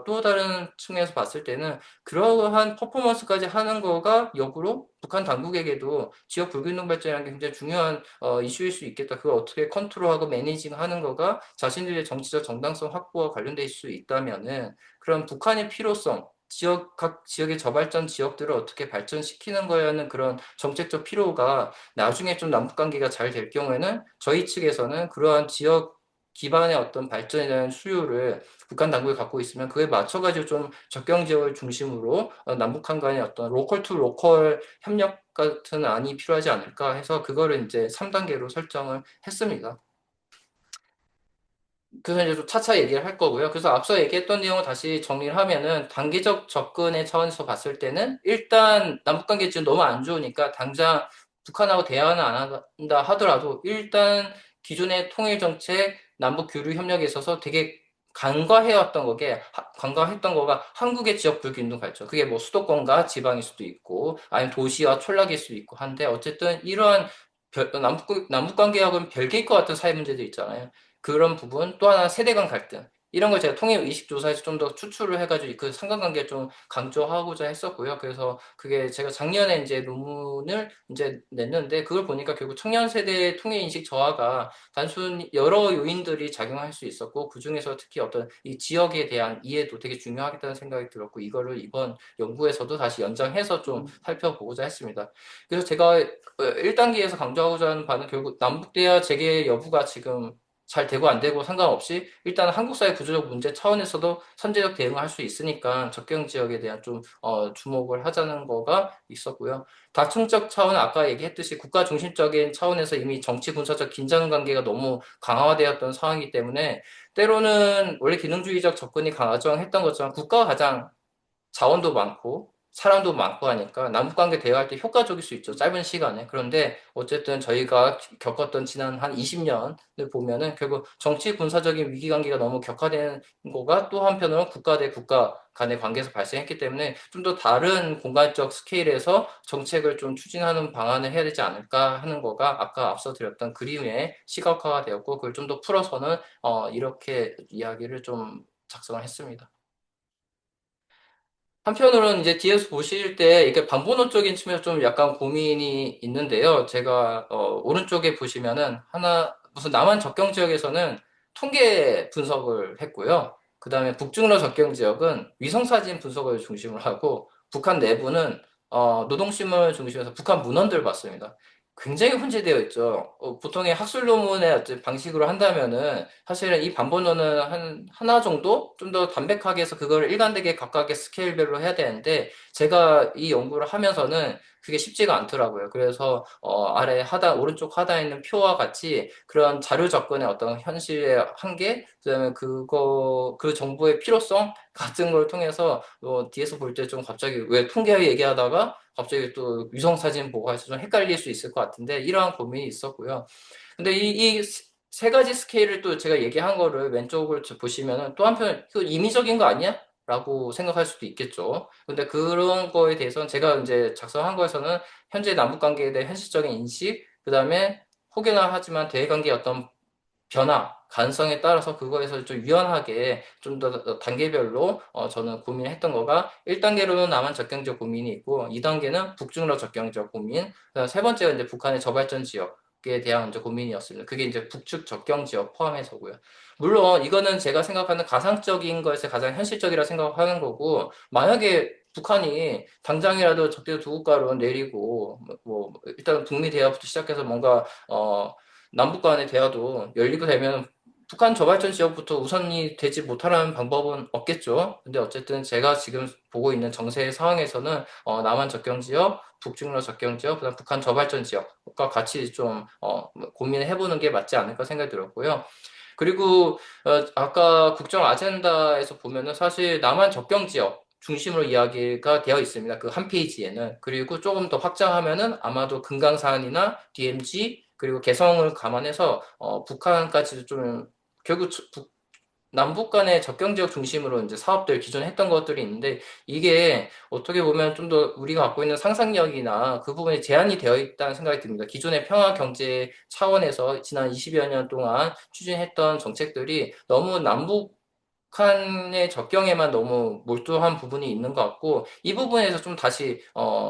[SPEAKER 2] 또 다른 측면에서 봤을 때는 그러한 퍼포먼스까지 하는 거가 역으로 북한 당국에게도 지역 불균등 발전이라는 게 굉장히 중요한 이슈일 수 있겠다. 그걸 어떻게 컨트롤하고 매니징하는 거가 자신들의 정치적 정당성 확보와 관련돼 있을 수 있다면은 그런 북한의 필요성, 각 지역의 저발전 지역들을 어떻게 발전시키는 거에는 그런 정책적 필요가 나중에 좀 남북 관계가 잘 될 경우에는 저희 측에서는 그러한 지역 기반의 어떤 발전에 대한 수요를 북한 당국이 갖고 있으면 그에 맞춰가지고 좀 접경 지역을 중심으로 남북한 간의 어떤 로컬 투 로컬 협력 같은 안이 필요하지 않을까 해서 그거를 이제 3단계로 설정을 했습니다. 그래서 이제 좀 차차 얘기를 할 거고요. 그래서 앞서 얘기했던 내용을 다시 정리를 하면은 단계적 접근의 차원에서 봤을 때는 일단 남북관계 지금 너무 안 좋으니까 당장 북한하고 대화는 안 한다 하더라도 일단 기존의 통일 정책, 남북 교류 협력에 있어서 되게 간과해왔던 거게 간과했던 거가 한국의 지역 불균등 발전. 그게 뭐 수도권과 지방일 수도 있고 아니면 도시와 촌락일 수도 있고 한데 어쨌든 이러한 남북 관계하고는 별개일 것 같은 사회 문제들 있잖아요. 그런 부분, 또 하나 세대 간 갈등. 이런 걸 제가 통일 의식 조사에서 좀 더 추출을 해가지고 그 상관관계를 좀 강조하고자 했었고요. 그래서 그게 제가 작년에 이제 논문을 이제 냈는데 그걸 보니까 결국 청년 세대의 통일 인식 저하가 단순 여러 요인들이 작용할 수 있었고 그중에서 특히 어떤 이 지역에 대한 이해도 되게 중요하겠다는 생각이 들었고 이거를 이번 연구에서도 다시 연장해서 좀 살펴보고자 했습니다. 그래서 제가 1단계에서 강조하고자 하는 바는 결국 남북대화 재개 여부가 지금 잘 되고 안 되고 상관없이 일단 한국 사회 구조적 문제 차원에서도 선제적 대응을 할 수 있으니까 접경 지역에 대한 좀 주목을 하자는 거가 있었고요. 다층적 차원은 아까 얘기했듯이 국가 중심적인 차원에서 이미 정치 군사적 긴장 관계가 너무 강화되었던 상황이기 때문에 때로는 원래 기능주의적 접근이 가정했던 것처럼 국가가 가장 자원도 많고 사람도 많고 하니까 남북관계 대화할 때 효과적일 수 있죠. 짧은 시간에. 그런데 어쨌든 저희가 겪었던 지난 한 20년을 보면은 결국 정치 군사적인 위기관계가 너무 격화된 거가 또 한편으로는 국가 대 국가 간의 관계에서 발생했기 때문에 좀 더 다른 공간적 스케일에서 정책을 좀 추진하는 방안을 해야 되지 않을까 하는 거가 아까 앞서 드렸던 그림의 시각화가 되었고 그걸 좀 더 풀어서는 이렇게 이야기를 좀 작성을 했습니다. 한편으로는 이제 뒤에서 보실 때 이게 반본어적인 측면에서 좀 약간 고민이 있는데요. 제가 오른쪽에 보시면은 하나 무슨 남한 접경 지역에서는 통계 분석을 했고요. 그다음에 북중러 접경 지역은 위성 사진 분석을 중심으로 하고 북한 내부는 노동신문 중심에서 북한 문헌들을 봤습니다. 굉장히 혼재되어 있죠. 보통의 학술 논문의 어떤 방식으로 한다면은 사실은 이 반본어는 하나 정도 좀 더 담백하게 해서 그걸 일관되게 각각의 스케일별로 해야 되는데 제가 이 연구를 하면서는 그게 쉽지가 않더라고요. 그래서 아래 하단 오른쪽 하단에 있는 표와 같이 그런 자료 접근의 어떤 현실의 한계, 그다음에 그 정보의 필요성 같은 걸 통해서 뒤에서 볼 때 좀 갑자기 왜 통계 얘기하다가 갑자기 또 위성 사진 보고 해서 좀 헷갈릴 수 있을 것 같은데 이러한 고민이 있었고요. 근데 이 세 가지 스케일을 또 제가 얘기한 거를 왼쪽을 보시면은 또 한편 그 임의적인 거 아니야? 라고 생각할 수도 있겠죠. 근데 그런 거에 대해서는 제가 이제 작성한 거에서는 현재 남북 관계에 대한 현실적인 인식, 그다음에 혹여나 하지만 대외 관계의 어떤 변화, 가능성에 따라서 그거에서 좀 유연하게 좀 더 단계별로 저는 고민했던 거가 1단계로는 남한 접경지역 고민이 있고 2단계는 북중러 접경지역 고민, 그다음 세 번째가 이제 북한의 저발전 지역에 대한 이제 고민이었습니다. 그게 이제 북측 접경 지역 포함해서고요. 물론 이거는 제가 생각하는 가상적인 것에서 가장 현실적이라 생각하는 거고 만약에 북한이 당장이라도 적대적 두 국가로 내리고 일단 북미 대화부터 시작해서 뭔가 남북 간의 대화도 열리게 되면 북한 저발전 지역부터 우선이 되지 못하는 방법은 없겠죠. 근데 어쨌든 제가 지금 보고 있는 정세 상황에서는 남한 접경 지역, 북중러 접경 지역, 그다음 북한 저발전 지역과 같이 좀 고민을 해보는 게 맞지 않을까 생각이 들었고요. 그리고 아까 국정 아젠다에서 보면은 사실 남한 접경 지역 중심으로 이야기가 되어 있습니다. 그 한 페이지에는. 그리고 조금 더 확장하면은 아마도 금강산이나 DMZ 그리고 개성을 감안해서 북한까지도 좀 결국 남북 간의 접경 지역 중심으로 이제 사업들 기존에 했던 것들이 있는데 이게 어떻게 보면 좀 더 우리가 갖고 있는 상상력이나 그 부분에 제한이 되어 있다는 생각이 듭니다. 기존의 평화 경제 차원에서 지난 20여 년 동안 추진했던 정책들이 너무 남북한의 접경에만 너무 몰두한 부분이 있는 것 같고 이 부분에서 좀 다시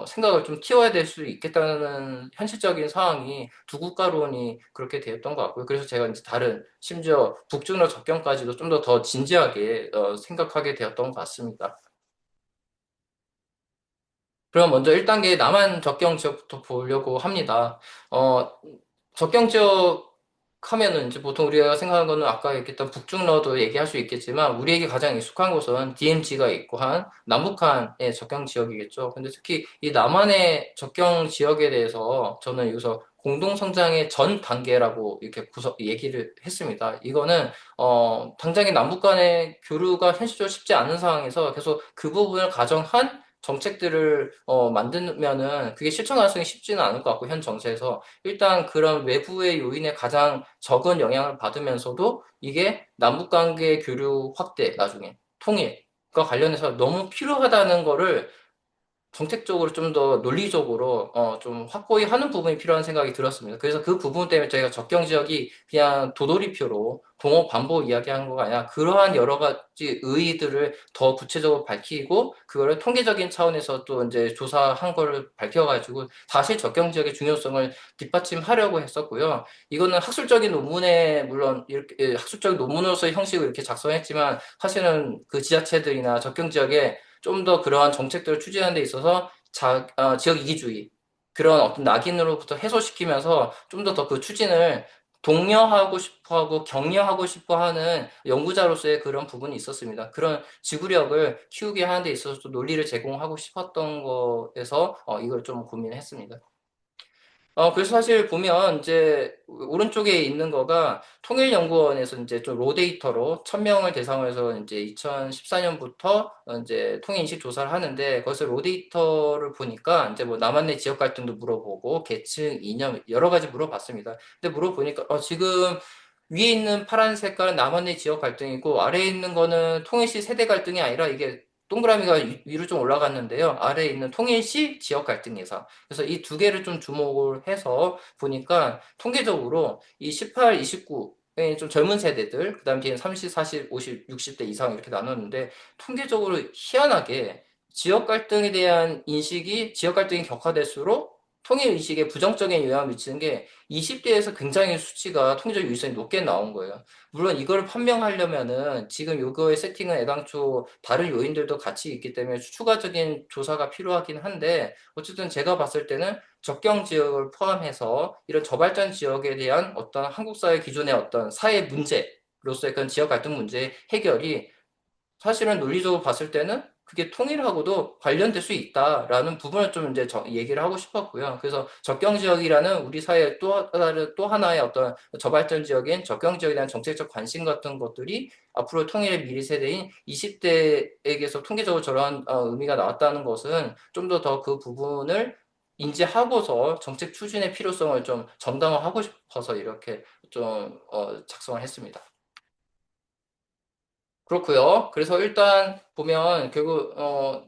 [SPEAKER 2] 생각을 좀 튀어야 될 수 있겠다는 현실적인 상황이 두 국가론이 그렇게 되었던 것 같고요. 그래서 제가 이제 다른 심지어 북중러 접경까지도 좀 더 진지하게 생각하게 되었던 것 같습니다. 그럼 먼저 1단계 남한 접경 지역부터 보려고 합니다. 어, 접경 지역 하면은 이제 보통 우리가 생각하는 거는 아까 얘기했던 북중러도 얘기할 수 있겠지만 우리에게 가장 익숙한 곳은 DMZ가 있고 한 남북한의 접경 지역이겠죠. 근데 특히 이 남한의 접경 지역에 대해서 저는 여기서 공동성장의 전 단계라고 이렇게 얘기를 했습니다. 이거는 당장의 남북 간의 교류가 현실적으로 쉽지 않은 상황에서 계속 그 부분을 가정한 정책들을 만들면은 그게 실천 가능성이 쉽지는 않을 것 같고 현 정세에서 일단 그런 외부의 요인에 가장 적은 영향을 받으면서도 이게 남북 관계 교류 확대 나중에 통일과 관련해서 너무 필요하다는 거를 정책적으로 좀 더 논리적으로 좀 확고히 하는 부분이 필요한 생각이 들었습니다. 그래서 그 부분 때문에 저희가 적경 지역이 그냥 도돌이표로 동업 반복 이야기한 거가 아니라 그러한 여러 가지 의의들을 더 구체적으로 밝히고 그거를 통계적인 차원에서 또 이제 조사한 거를 밝혀가지고 다시 적경 지역의 중요성을 뒷받침하려고 했었고요. 이거는 학술적인 논문에 물론 이렇게 학술적인 논문으로서의 형식으로 이렇게 작성했지만 사실은 그 지자체들이나 적경 지역에 좀 더 그러한 정책들을 추진하는 데 있어서 지역 이기주의, 그런 어떤 낙인으로부터 해소시키면서 좀 더 그 추진을 독려하고 싶어 하고 격려하고 싶어 하는 연구자로서의 그런 부분이 있었습니다. 그런 지구력을 키우게 하는 데 있어서 또 논리를 제공하고 싶었던 거에서 이걸 좀 고민했습니다. 그래서 사실 보면 이제 오른쪽에 있는 거가 통일연구원에서 이제 좀 로데이터로 1000명을 대상으로 해서 이제 2014년부터 이제 통일인식 조사를 하는데 거기서 로데이터를 보니까 이제 뭐 남한내 지역 갈등도 물어보고 계층, 이념 여러 가지 물어봤습니다. 근데 물어보니까 지금 위에 있는 파란 색깔은 남한내 지역 갈등이고 아래에 있는 거는 통일시 세대 갈등이 아니라 이게 동그라미가 위로 좀 올라갔는데요. 아래에 있는 통일시 지역 갈등 예상. 그래서 이 두 개를 좀 주목을 해서 보니까 통계적으로 이 18, 29, 좀 젊은 세대들, 그 다음 뒤에 30, 40, 50, 60대 이상 이렇게 나눴는데 통계적으로 희한하게 지역 갈등에 대한 인식이 지역 갈등이 격화될수록 통일 의식에 부정적인 영향을 미치는 게 20대에서 굉장히 수치가 통계적 유의성이 높게 나온 거예요. 물론 이걸 판명하려면은 지금 요거의 세팅은 애당초 다른 요인들도 같이 있기 때문에 추가적인 조사가 필요하긴 한데 어쨌든 제가 봤을 때는 접경 지역을 포함해서 이런 저발전 지역에 대한 어떤 한국 사회 기존의 어떤 사회 문제로서의 그런 지역 갈등 문제 해결이 사실은 논리적으로 봤을 때는 그게 통일하고도 관련될 수 있다라는 부분을 좀 이제 얘기를 하고 싶었고요. 그래서 접경 지역이라는 우리 사회의 또 하나의 어떤 저발전 지역인 접경 지역에 대한 정책적 관심 같은 것들이 앞으로 통일의 미래 세대인 20대에게서 통계적으로 저러한 의미가 나왔다는 것은 좀 더 그 부분을 인지하고서 정책 추진의 필요성을 좀 정당화하고 싶어서 이렇게 좀 작성을 했습니다. 그렇고요. 그래서 일단 보면 결국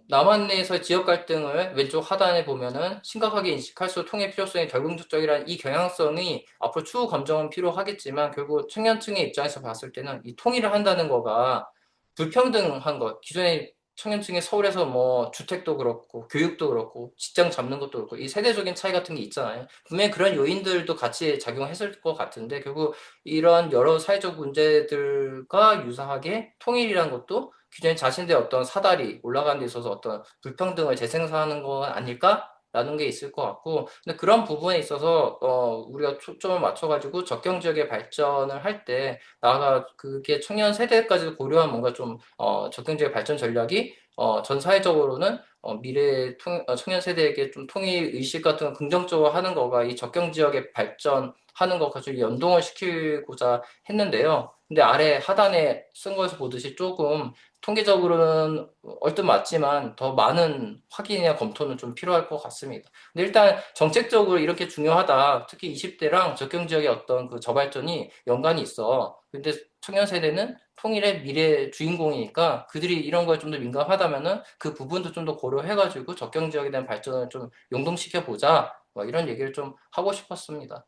[SPEAKER 2] 남한 내에서 지역 갈등을 왼쪽 하단에 보면은 심각하게 인식할수록 통일 필요성이 결국적이라는 이 경향성이 앞으로 추후 검증은 필요하겠지만 결국 청년층의 입장에서 봤을 때는 이 통일을 한다는 거가 불평등한 것, 기존의 청년층이 서울에서 뭐 주택도 그렇고 교육도 그렇고 직장 잡는 것도 그렇고 이 세대적인 차이 같은 게 있잖아요. 분명히 그런 요인들도 같이 작용했을 것 같은데 결국 이런 여러 사회적 문제들과 유사하게 통일이란 것도 기존에 자신들의 어떤 사다리 올라가는 데 있어서 어떤 불평등을 재생산하는 건 아닐까라는 게 있을 것 같고, 근데 그런 부분에 있어서 우리가 초점을 맞춰가지고 적경 지역의 발전을 할 때 나아가 그게 청년 세대까지도 고려한 뭔가 좀 적경 지역 발전 전략이 전 사회적으로는 미래 청년 세대에게 좀 통일 의식 같은 거 긍정적으로 하는 거가 이 적경 지역의 발전하는 것과 좀 연동을 시키고자 했는데요. 근데 아래 하단에 쓴 거에서 보듯이 조금 통계적으로는 얼뜻 맞지만 더 많은 확인이나 검토는 좀 필요할 것 같습니다. 근데 일단 정책적으로 이렇게 중요하다. 특히 20대랑 적경 지역의 어떤 그 저발전이 연관이 있어. 근데 청년 세대는 통일의 미래 주인공이니까 그들이 이런 거에 좀 더 민감하다면은 그 부분도 좀 더 고려해가지고 적경 지역에 대한 발전을 좀 용동시켜 보자. 뭐 이런 얘기를 좀 하고 싶었습니다.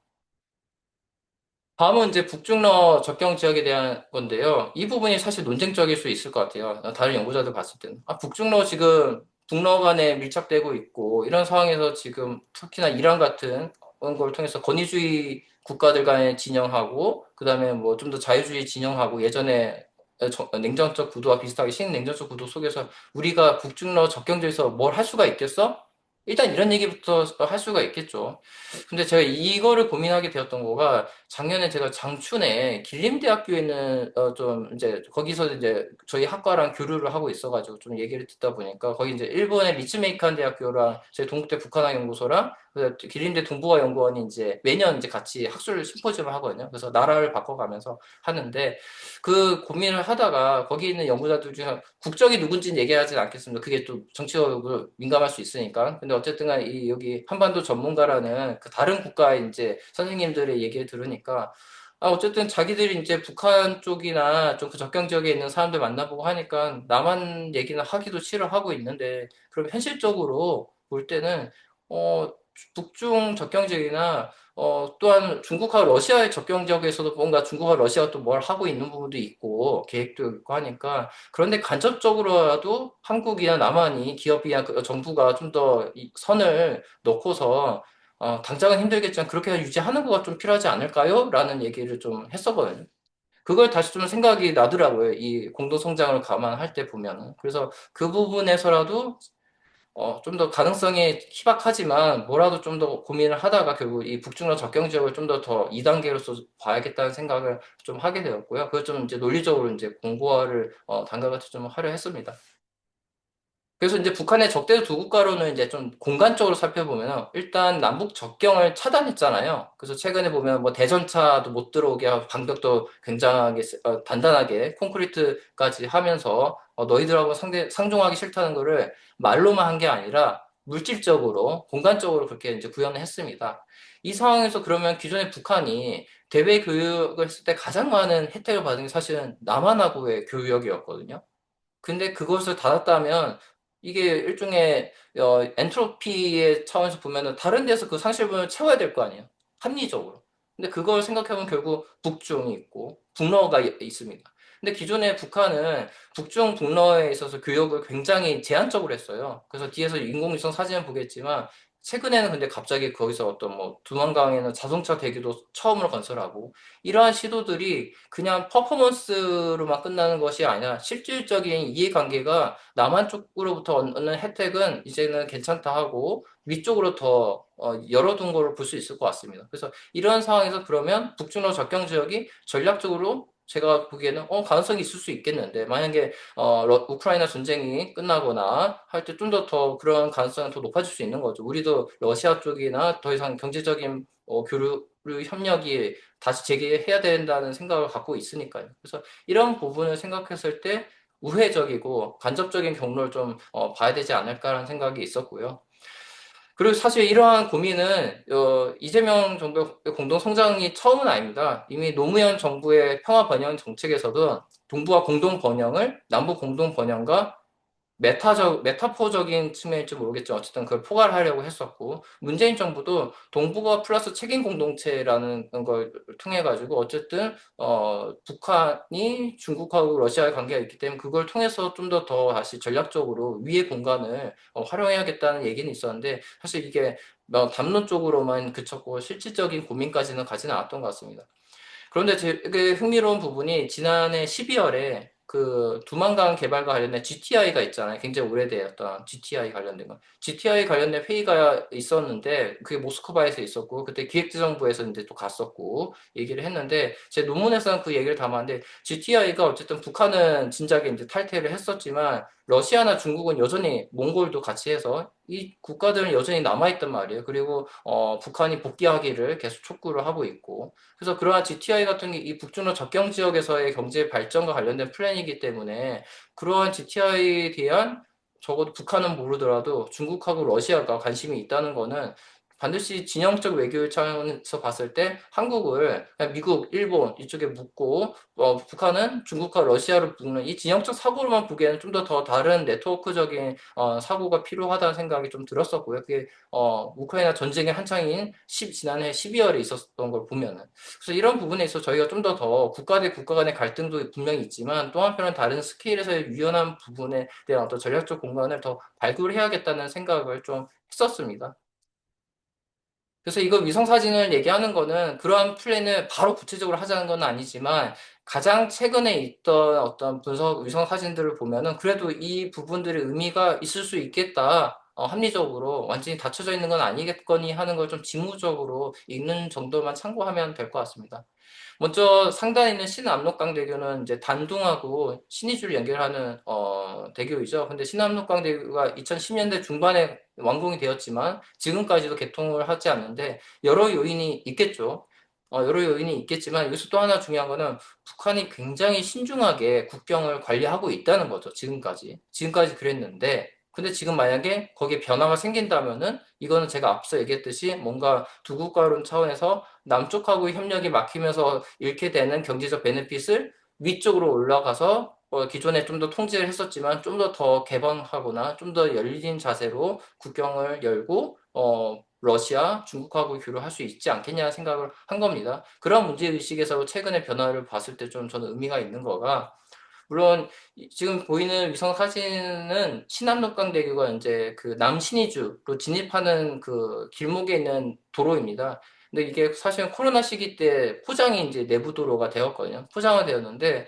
[SPEAKER 2] 다음은 이제 북중러 접경 지역에 대한 건데요. 이 부분이 사실 논쟁적일 수 있을 것 같아요. 다른 연구자들 봤을 때는. 북중러 지금 북러 간에 밀착되고 있고, 이런 상황에서 지금 특히나 이란 같은 걸 통해서 권위주의 국가들 간에 진영하고, 그 다음에 뭐 좀 더 자유주의 진영하고, 예전에 냉전적 구도와 비슷하게 신냉전적 구도 속에서 우리가 북중러 접경지에서 뭘 할 수가 있겠어? 일단 이런 얘기부터 할 수가 있겠죠. 근데 제가 이거를 고민하게 되었던 거가 작년에 제가 장춘에 길림대학교에 있는 좀 이제 거기서 이제 저희 학과랑 교류를 하고 있어가지고 좀 얘기를 듣다 보니까 거기 이제 일본의 리츠메이칸 대학교랑 저희 동국대 북한학 연구소랑 길림대 동북아 연구원이 이제 매년 이제 같이 학술 심포지엄을 하거든요. 그래서 나라를 바꿔가면서 하는데 그 고민을 하다가 거기 있는 연구자들 중에 국적이 누군지는 얘기하진 않겠습니다. 그게 또 정치적으로 민감할 수 있으니까. 근데 어쨌든 간에 여기 한반도 전문가라는 그 다른 국가의 이제 선생님들의 얘기를 들으니까 어쨌든 자기들이 이제 북한 쪽이나 좀 그 접경 지역에 있는 사람들 만나보고 하니까 남한 얘기는 하기도 싫어하고 있는데, 그럼 현실적으로 볼 때는, 어, 북중 접경 지역이나, 또한 중국과 러시아의 접경 지역에서도 뭔가 중국과 러시아가 또 뭘 하고 있는 부분도 있고, 계획도 있고 하니까, 그런데 간접적으로라도 한국이나 남한이 기업이나 그 정부가 좀 더 선을 넣고서 당장은 힘들겠지만 그렇게 유지하는 거가 좀 필요하지 않을까요? 라는 얘기를 좀 했었거든요. 그걸 다시 좀 생각이 나더라고요. 이 공동성장을 감안할 때 보면은. 그래서 그 부분에서라도 좀 더 가능성이 희박하지만 뭐라도 좀 더 고민을 하다가 결국 이 북중러 접경 지역을 좀 더 2단계로서 봐야겠다는 생각을 좀 하게 되었고요. 그걸 좀 이제 논리적으로 이제 공부를 단계같이 좀 하려 했습니다. 그래서 이제 북한의 적대 두 국가로는 이제 좀 공간적으로 살펴보면 일단 남북 접경을 차단했잖아요. 그래서 최근에 보면 뭐 대전차도 못 들어오게 하고 방벽도 굉장하게 단단하게 콘크리트까지 하면서 너희들하고 상종하기 싫다는 거를 말로만 한 게 아니라 물질적으로 공간적으로 그렇게 이제 구현을 했습니다. 이 상황에서 그러면 기존에 북한이 대외 교육을 했을 때 가장 많은 혜택을 받은 게 사실은 남한하고의 교역이었거든요. 근데 그것을 닫았다면 이게 일종의 엔트로피의 차원에서 보면은 다른 데서 그 상실분을 채워야 될 거 아니에요. 합리적으로. 근데 그걸 생각해보면 결국 북중이 있고 북러가 있습니다. 근데 기존에 북한은 북중 북러에 있어서 교역을 굉장히 제한적으로 했어요. 그래서 뒤에서 인공위성 사진을 보겠지만 최근에는 근데 갑자기 거기서 어떤 뭐 두만강에는 자동차 대교도 처음으로 건설하고 이러한 시도들이 그냥 퍼포먼스로만 끝나는 것이 아니라 실질적인 이해관계가 남한 쪽으로부터 얻는 혜택은 이제는 괜찮다 하고 위쪽으로 더 열어둔 걸로 볼 수 있을 것 같습니다. 그래서 이런 상황에서 그러면 북중로 접경 지역이 전략적으로 제가 보기에는 가능성이 있을 수 있겠는데 만약에 우크라이나 전쟁이 끝나거나 할 때 좀 더 그런 가능성이 더 높아질 수 있는 거죠. 우리도 러시아 쪽이나 더 이상 경제적인 교류 협력이 다시 재개해야 된다는 생각을 갖고 있으니까요. 그래서 이런 부분을 생각했을 때 우회적이고 간접적인 경로를 좀 봐야 되지 않을까라는 생각이 있었고요. 그리고 사실 이러한 고민은 이재명 정부의 공동 성장이 처음은 아닙니다. 이미 노무현 정부의 평화 번영 정책에서도 동북아 공동 번영을 남북 공동 번영과 메타포적인 측면일지 모르겠지만 어쨌든 그걸 포괄하려고 했었고, 문재인 정부도 동북아 플러스 책임 공동체라는 걸 통해 가지고 어쨌든 북한이 중국하고 러시아의 관계가 있기 때문에 그걸 통해서 좀 더 다시 전략적으로 위의 공간을 활용해야겠다는 얘기는 있었는데 사실 이게 담론 쪽으로만 그쳤고 실질적인 고민까지는 가지는 않았던 것 같습니다. 그런데 되게 흥미로운 부분이 지난해 12월에 그 두만강 개발과 관련된 GTI가 있잖아요. 굉장히 오래되었던 GTI 관련된 거. GTI 관련된 회의가 있었는데 그게 모스크바에서 있었고 그때 기획재정부에서 이제 또 갔었고 얘기를 했는데 제 논문에서는 그 얘기를 담았는데 GTI가 어쨌든 북한은 진작에 이제 탈퇴를 했었지만 러시아나 중국은 여전히 몽골도 같이 해서 이 국가들은 여전히 남아있단 말이에요. 그리고 북한이 복귀하기를 계속 촉구를 하고 있고 그래서 그러한 GTI 같은 게 이 북중로 접경 지역에서의 경제 발전과 관련된 플랜이기 때문에 그러한 GTI에 대한 적어도 북한은 모르더라도 중국하고 러시아가 관심이 있다는 거는 반드시 진영적 외교 차원에서 봤을 때 한국을 그냥 미국, 일본 이쪽에 묶고 북한은 중국과 러시아를 묶는 이 진영적 사고로만 보기에는 좀 더 다른 네트워크적인 사고가 필요하다는 생각이 좀 들었었고요. 그게 우크라이나 전쟁의 한창인 지난해 12월에 있었던 걸 보면은 그래서 이런 부분에 있어서 저희가 좀 더 국가 대 국가 간의 갈등도 분명히 있지만 또 한편은 다른 스케일에서의 유연한 부분에 대한 어떤 전략적 공간을 더 발굴해야겠다는 생각을 좀 했었습니다. 그래서 이거 위성사진을 얘기하는 거는 그러한 플랜을 바로 구체적으로 하자는 건 아니지만 가장 최근에 있던 어떤 분석 위성사진들을 보면은 그래도 이 부분들의 의미가 있을 수 있겠다. 합리적으로 완전히 닫혀져 있는 건 아니겠거니 하는 걸 좀 직무적으로 읽는 정도만 참고하면 될 것 같습니다. 먼저 상단에 있는 신압록강대교는 이제 단둥하고 신의주를 연결하는 대교이죠. 근데 신압록강대교가 2010년대 중반에 완공이 되었지만 지금까지도 개통을 하지 않는데 여러 요인이 있겠죠. 여러 요인이 있겠지만 여기서 또 하나 중요한 거는 북한이 굉장히 신중하게 국경을 관리하고 있다는 거죠. 지금까지. 지금까지 그랬는데 근데 지금 만약에 거기에 변화가 생긴다면은 이거는 제가 앞서 얘기했듯이 뭔가 두 국가론 차원에서 남쪽하고의 협력이 막히면서 잃게 되는 경제적 베네핏을 위쪽으로 올라가서 기존에 좀 더 통제를 했었지만 좀 더 개방하거나 좀 더 열린 자세로 국경을 열고 러시아, 중국하고 교류할 수 있지 않겠냐 생각을 한 겁니다. 그런 문제의식에서 최근의 변화를 봤을 때 좀 저는 의미가 있는 거가 물론 지금 보이는 위성 사진은 신암록강대교가 이제 그 남신의주로 진입하는 그 길목에 있는 도로입니다. 근데 이게 사실은 코로나 시기 때 포장이 이제 내부 도로가 되었거든요. 포장화되었는데,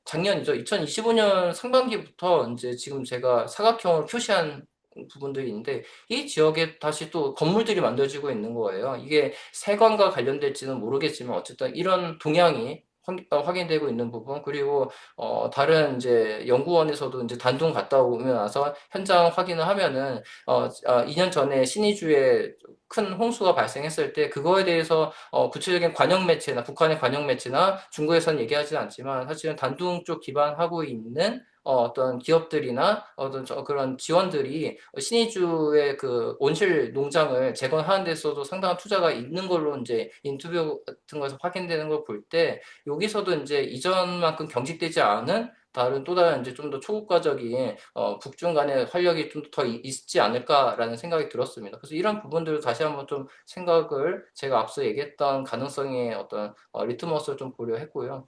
[SPEAKER 2] 작년이죠. 2025년 상반기부터 이제 지금 제가 사각형으로 표시한 부분들이 있는데, 이 지역에 다시 또 건물들이 만들어지고 있는 거예요. 이게 세관과 관련될지는 모르겠지만, 어쨌든 이런 동향이 확인되고 있는 부분, 그리고 다른 이제 연구원에서도 이제 단둥 갔다 오면 나서 현장 확인을 하면은 2년 전에 신의주에 큰 홍수가 발생했을 때 그거에 대해서 구체적인 관영 매체나 북한의 관영 매체나 중국에서는 얘기하지는 않지만 사실은 단둥 쪽 기반하고 있는 어떤 기업들이나 어떤 그런 지원들이 신의주의 그 온실 농장을 재건하는 데서도 상당한 투자가 있는 걸로 이제 인터뷰 같은 거에서 확인되는 걸 볼 때 여기서도 이제 이전만큼 경직되지 않은 또 다른 이제 좀 더 초국가적인 북중 간의 활력이 좀 더 있지 않을까라는 생각이 들었습니다. 그래서 이런 부분들을 다시 한번 좀 생각을 제가 앞서 얘기했던 가능성의 어떤 리트머스를 좀 보려 했고요.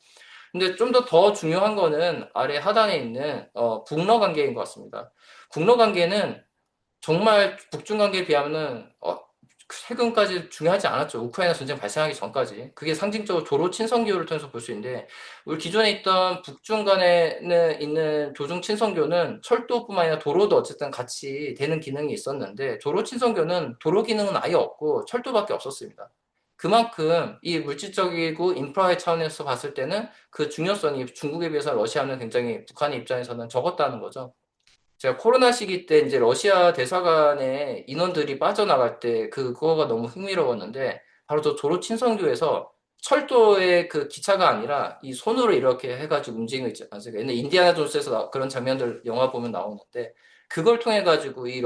[SPEAKER 2] 근데 좀 더 중요한 거는 아래 하단에 있는 북러 관계인 것 같습니다. 북러 관계는 정말 북중 관계에 비하면은 최근까지 중요하지 않았죠. 우크라이나 전쟁 발생하기 전까지. 그게 상징적으로 도로 친선 교류를 통해서 볼 수 있는데, 우리 기존에 있던 북중 간에 있는 조중 친선교는 철도뿐만 아니라 도로도 어쨌든 같이 되는 기능이 있었는데, 도로 친선교는 도로 기능은 아예 없고 철도밖에 없었습니다. 그만큼 이 물질적이고 인프라의 차원에서 봤을 때는 그 중요성이 중국에 비해서 러시아는 굉장히 북한의 입장에서는 적었다는 거죠. 제가 코로나 시기 때 이제 러시아 대사관의 인원들이 빠져나갈 때 그거가 너무 흥미로웠는데 바로 저 도로 친선교에서 철도의 그 기차가 아니라 이 손으로 이렇게 해가지고 움직이는 거 있지 않습니까? 옛날 인디아나 존스에서 그런 장면들 영화 보면 나오는데 그걸 통해 가지고 이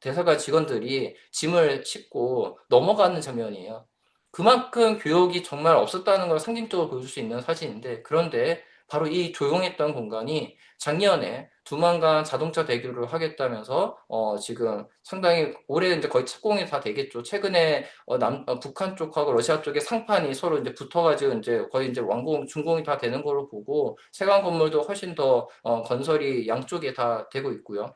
[SPEAKER 2] 대사관 직원들이 짐을 싣고 넘어가는 장면이에요. 그만큼 교역이 정말 없었다는 걸 상징적으로 보여줄 수 있는 사진인데 그런데 바로 이 조용했던 공간이 작년에 두만강 자동차 대교를 하겠다면서 지금 상당히 올해 이제 거의 착공이 다 되겠죠. 최근에 북한 쪽하고 러시아 쪽에 상판이 서로 이제 붙어가지고 이제 거의 이제 완공 준공이 다 되는 걸로 보고 세관 건물도 훨씬 더 건설이 양쪽에 다 되고 있고요.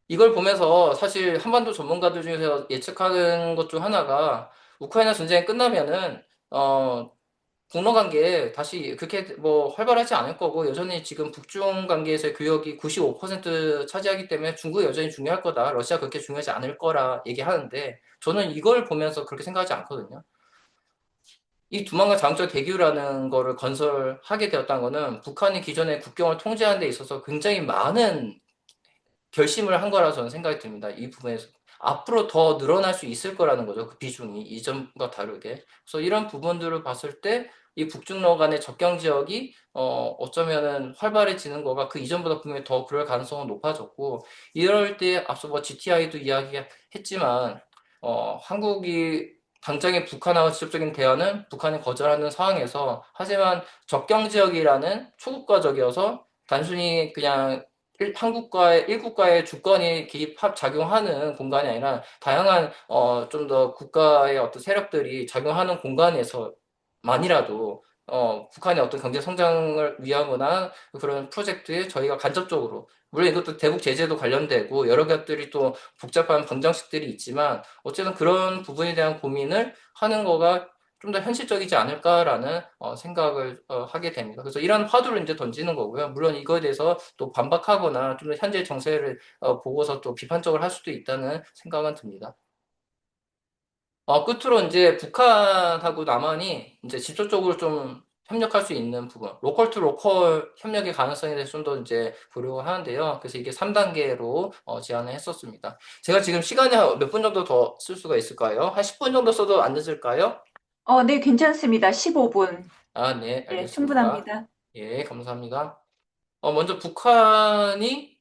[SPEAKER 2] 이걸 보면서 사실 한반도 전문가들 중에서 예측하는 것 중 하나가 우크라이나 전쟁이 끝나면은 북러 관계 다시 그렇게 뭐 활발하지 않을 거고 여전히 지금 북중 관계에서의 교역이 95% 차지하기 때문에 중국이 여전히 중요할 거다. 러시아 그렇게 중요하지 않을 거라 얘기하는데 저는 이걸 보면서 그렇게 생각하지 않거든요. 이 두만강 자동차 대교라는 거를 건설하게 되었다는 거는 북한이 기존에 국경을 통제하는 데 있어서 굉장히 많은 결심을 한 거라 저는 생각이 듭니다. 이 부분에서. 앞으로 더 늘어날 수 있을 거라는 거죠. 그 비중이 이전과 다르게. 그래서 이런 부분들을 봤을 때 이 북중러 간의 접경 지역이 어쩌면은 활발해지는 거가 그 이전보다 분명히 더 그럴 가능성은 높아졌고 이럴 때 앞서 뭐 GTI도 이야기했지만 한국이 당장의 북한하고 직접적인 대화는 북한이 거절하는 상황에서 하지만 접경 지역이라는 초국가적이어서 단순히 그냥 일국가의 주권이 작용하는 공간이 아니라 다양한 좀 더 국가의 어떤 세력들이 작용하는 공간에서만이라도 북한의 어떤 경제 성장을 위하거나 그런 프로젝트에 저희가 간접적으로 물론 이것도 대북 제재도 관련되고 여러 것들이 또 복잡한 방정식들이 있지만 어쨌든 그런 부분에 대한 고민을 하는 거가 좀 더 현실적이지 않을까라는 생각을 하게 됩니다. 그래서 이런 화두를 이제 던지는 거고요. 물론 이거에 대해서 또 반박하거나 좀 더 현재 정세를 보고서 또 비판적으로 할 수도 있다는 생각은 듭니다. 끝으로 이제 북한하고 남한이 이제 직접적으로 좀 협력할 수 있는 부분, 로컬 투 로컬 협력의 가능성에 대해서 좀 더 이제 보려고 하는데요. 그래서 이게 3단계로 제안을 했었습니다. 제가 지금 시간이 몇 분 정도 더 쓸 수가 있을까요? 한 10분 정도 써도 안 늦을까요?
[SPEAKER 1] 네, 괜찮습니다. 15분.
[SPEAKER 2] 네,
[SPEAKER 1] 네,
[SPEAKER 2] 알겠습니다.
[SPEAKER 1] 충분합니다.
[SPEAKER 2] 예, 감사합니다. 먼저 북한이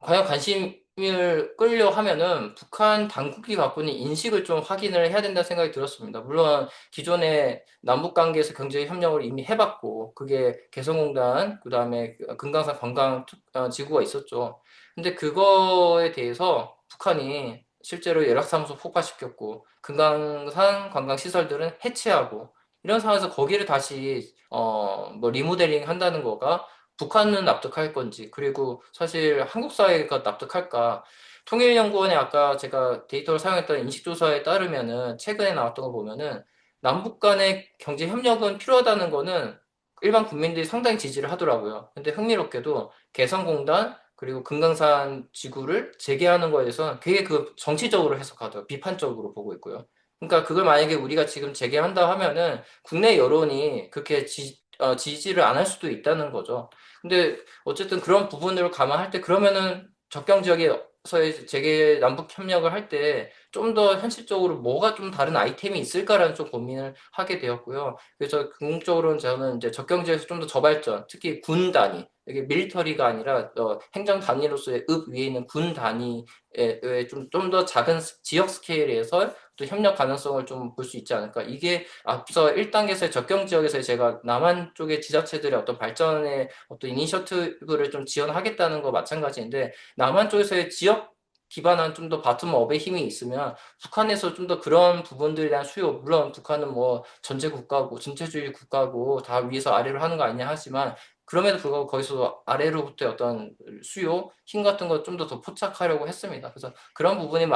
[SPEAKER 2] 과연 관심을 끌려 하면은 북한 당국이 갖고 있는 인식을 좀 확인을 해야 된다는 생각이 들었습니다. 물론 기존에 남북 관계에서 경제 협력을 이미 해봤고 그게 개성공단 그다음에 금강산 관광 지구가 있었죠. 근데 그거에 대해서 북한이 실제로 연락사무소 폭파시켰고 금강산 관광 시설들은 해체하고 이런 상황에서 거기를 다시 뭐 리모델링 한다는 거가 북한은 납득할 건지, 그리고 사실 한국 사회가 납득할까? 통일연구원에 아까 제가 데이터를 사용했던 인식조사에 따르면은, 최근에 나왔던 거 보면은, 남북 간의 경제 협력은 필요하다는 거는 일반 국민들이 상당히 지지를 하더라고요. 근데 흥미롭게도 개성공단, 그리고 금강산 지구를 재개하는 거에 대해서는 되게 그 정치적으로 해석하더라고요. 비판적으로 보고 있고요. 그러니까 그걸 만약에 우리가 지금 재개한다 하면은 국내 여론이 그렇게 지지를 안 할 수도 있다는 거죠. 근데 어쨌든 그런 부분을 감안할 때 그러면은 접경 지역에서의 재계 남북 협력을 할 때 좀 더 현실적으로 뭐가 좀 다른 아이템이 있을까라는 좀 고민을 하게 되었고요. 그래서 궁극적으로는 저는 이제 접경 지역에서 좀 더 저발전, 특히 군 단위, 이게 밀리터리가 아니라 행정 단위로서의 읍 위에 있는 군 단위에 좀 더 작은 지역 스케일에서 또 협력 가능성을 좀 볼 수 있지 않을까. 이게 앞서 1단계에서의 접경 지역에서 제가 남한 쪽의 지자체들의 어떤 발전에 어떤 이니셔티브를 좀 지원하겠다는 거 마찬가지인데 남한 쪽에서의 지역 기반한 좀 더 바텀업의 힘이 있으면 북한에서 좀 더 그런 부분들에 대한 수요, 물론 북한은 뭐 전제 국가고 전체주의 국가고 다 위에서 아래로 하는 거 아니냐 하지만 그럼에도 불구하고 거기서 아래로부터의 어떤 수요, 힘 같은 거 좀 더 포착하려고 했습니다. 그래서 그런 부분이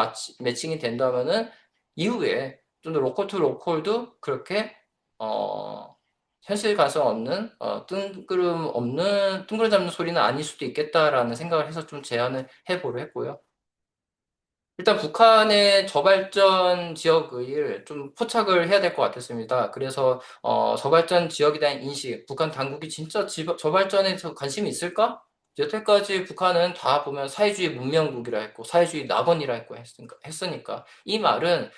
[SPEAKER 2] 매칭이 된다면은 이후에 좀 더 로컬 투 로컬도 그렇게 어 현실 가능성 없는 뜬구름 잡는 소리는 아닐 수도 있겠다라는 생각을 해서 좀 제안을 해보려 했고요. 일단 북한의 저발전 지역을 좀 포착을 해야 될 것 같았습니다. 그래서 저발전 지역에 대한 인식, 북한 당국이 진짜 저발전에 관심이 있을까? 여태까지 북한은 다 보면 사회주의 문명국이라 했고 사회주의 낙원이라 했고 했으니까 이 말은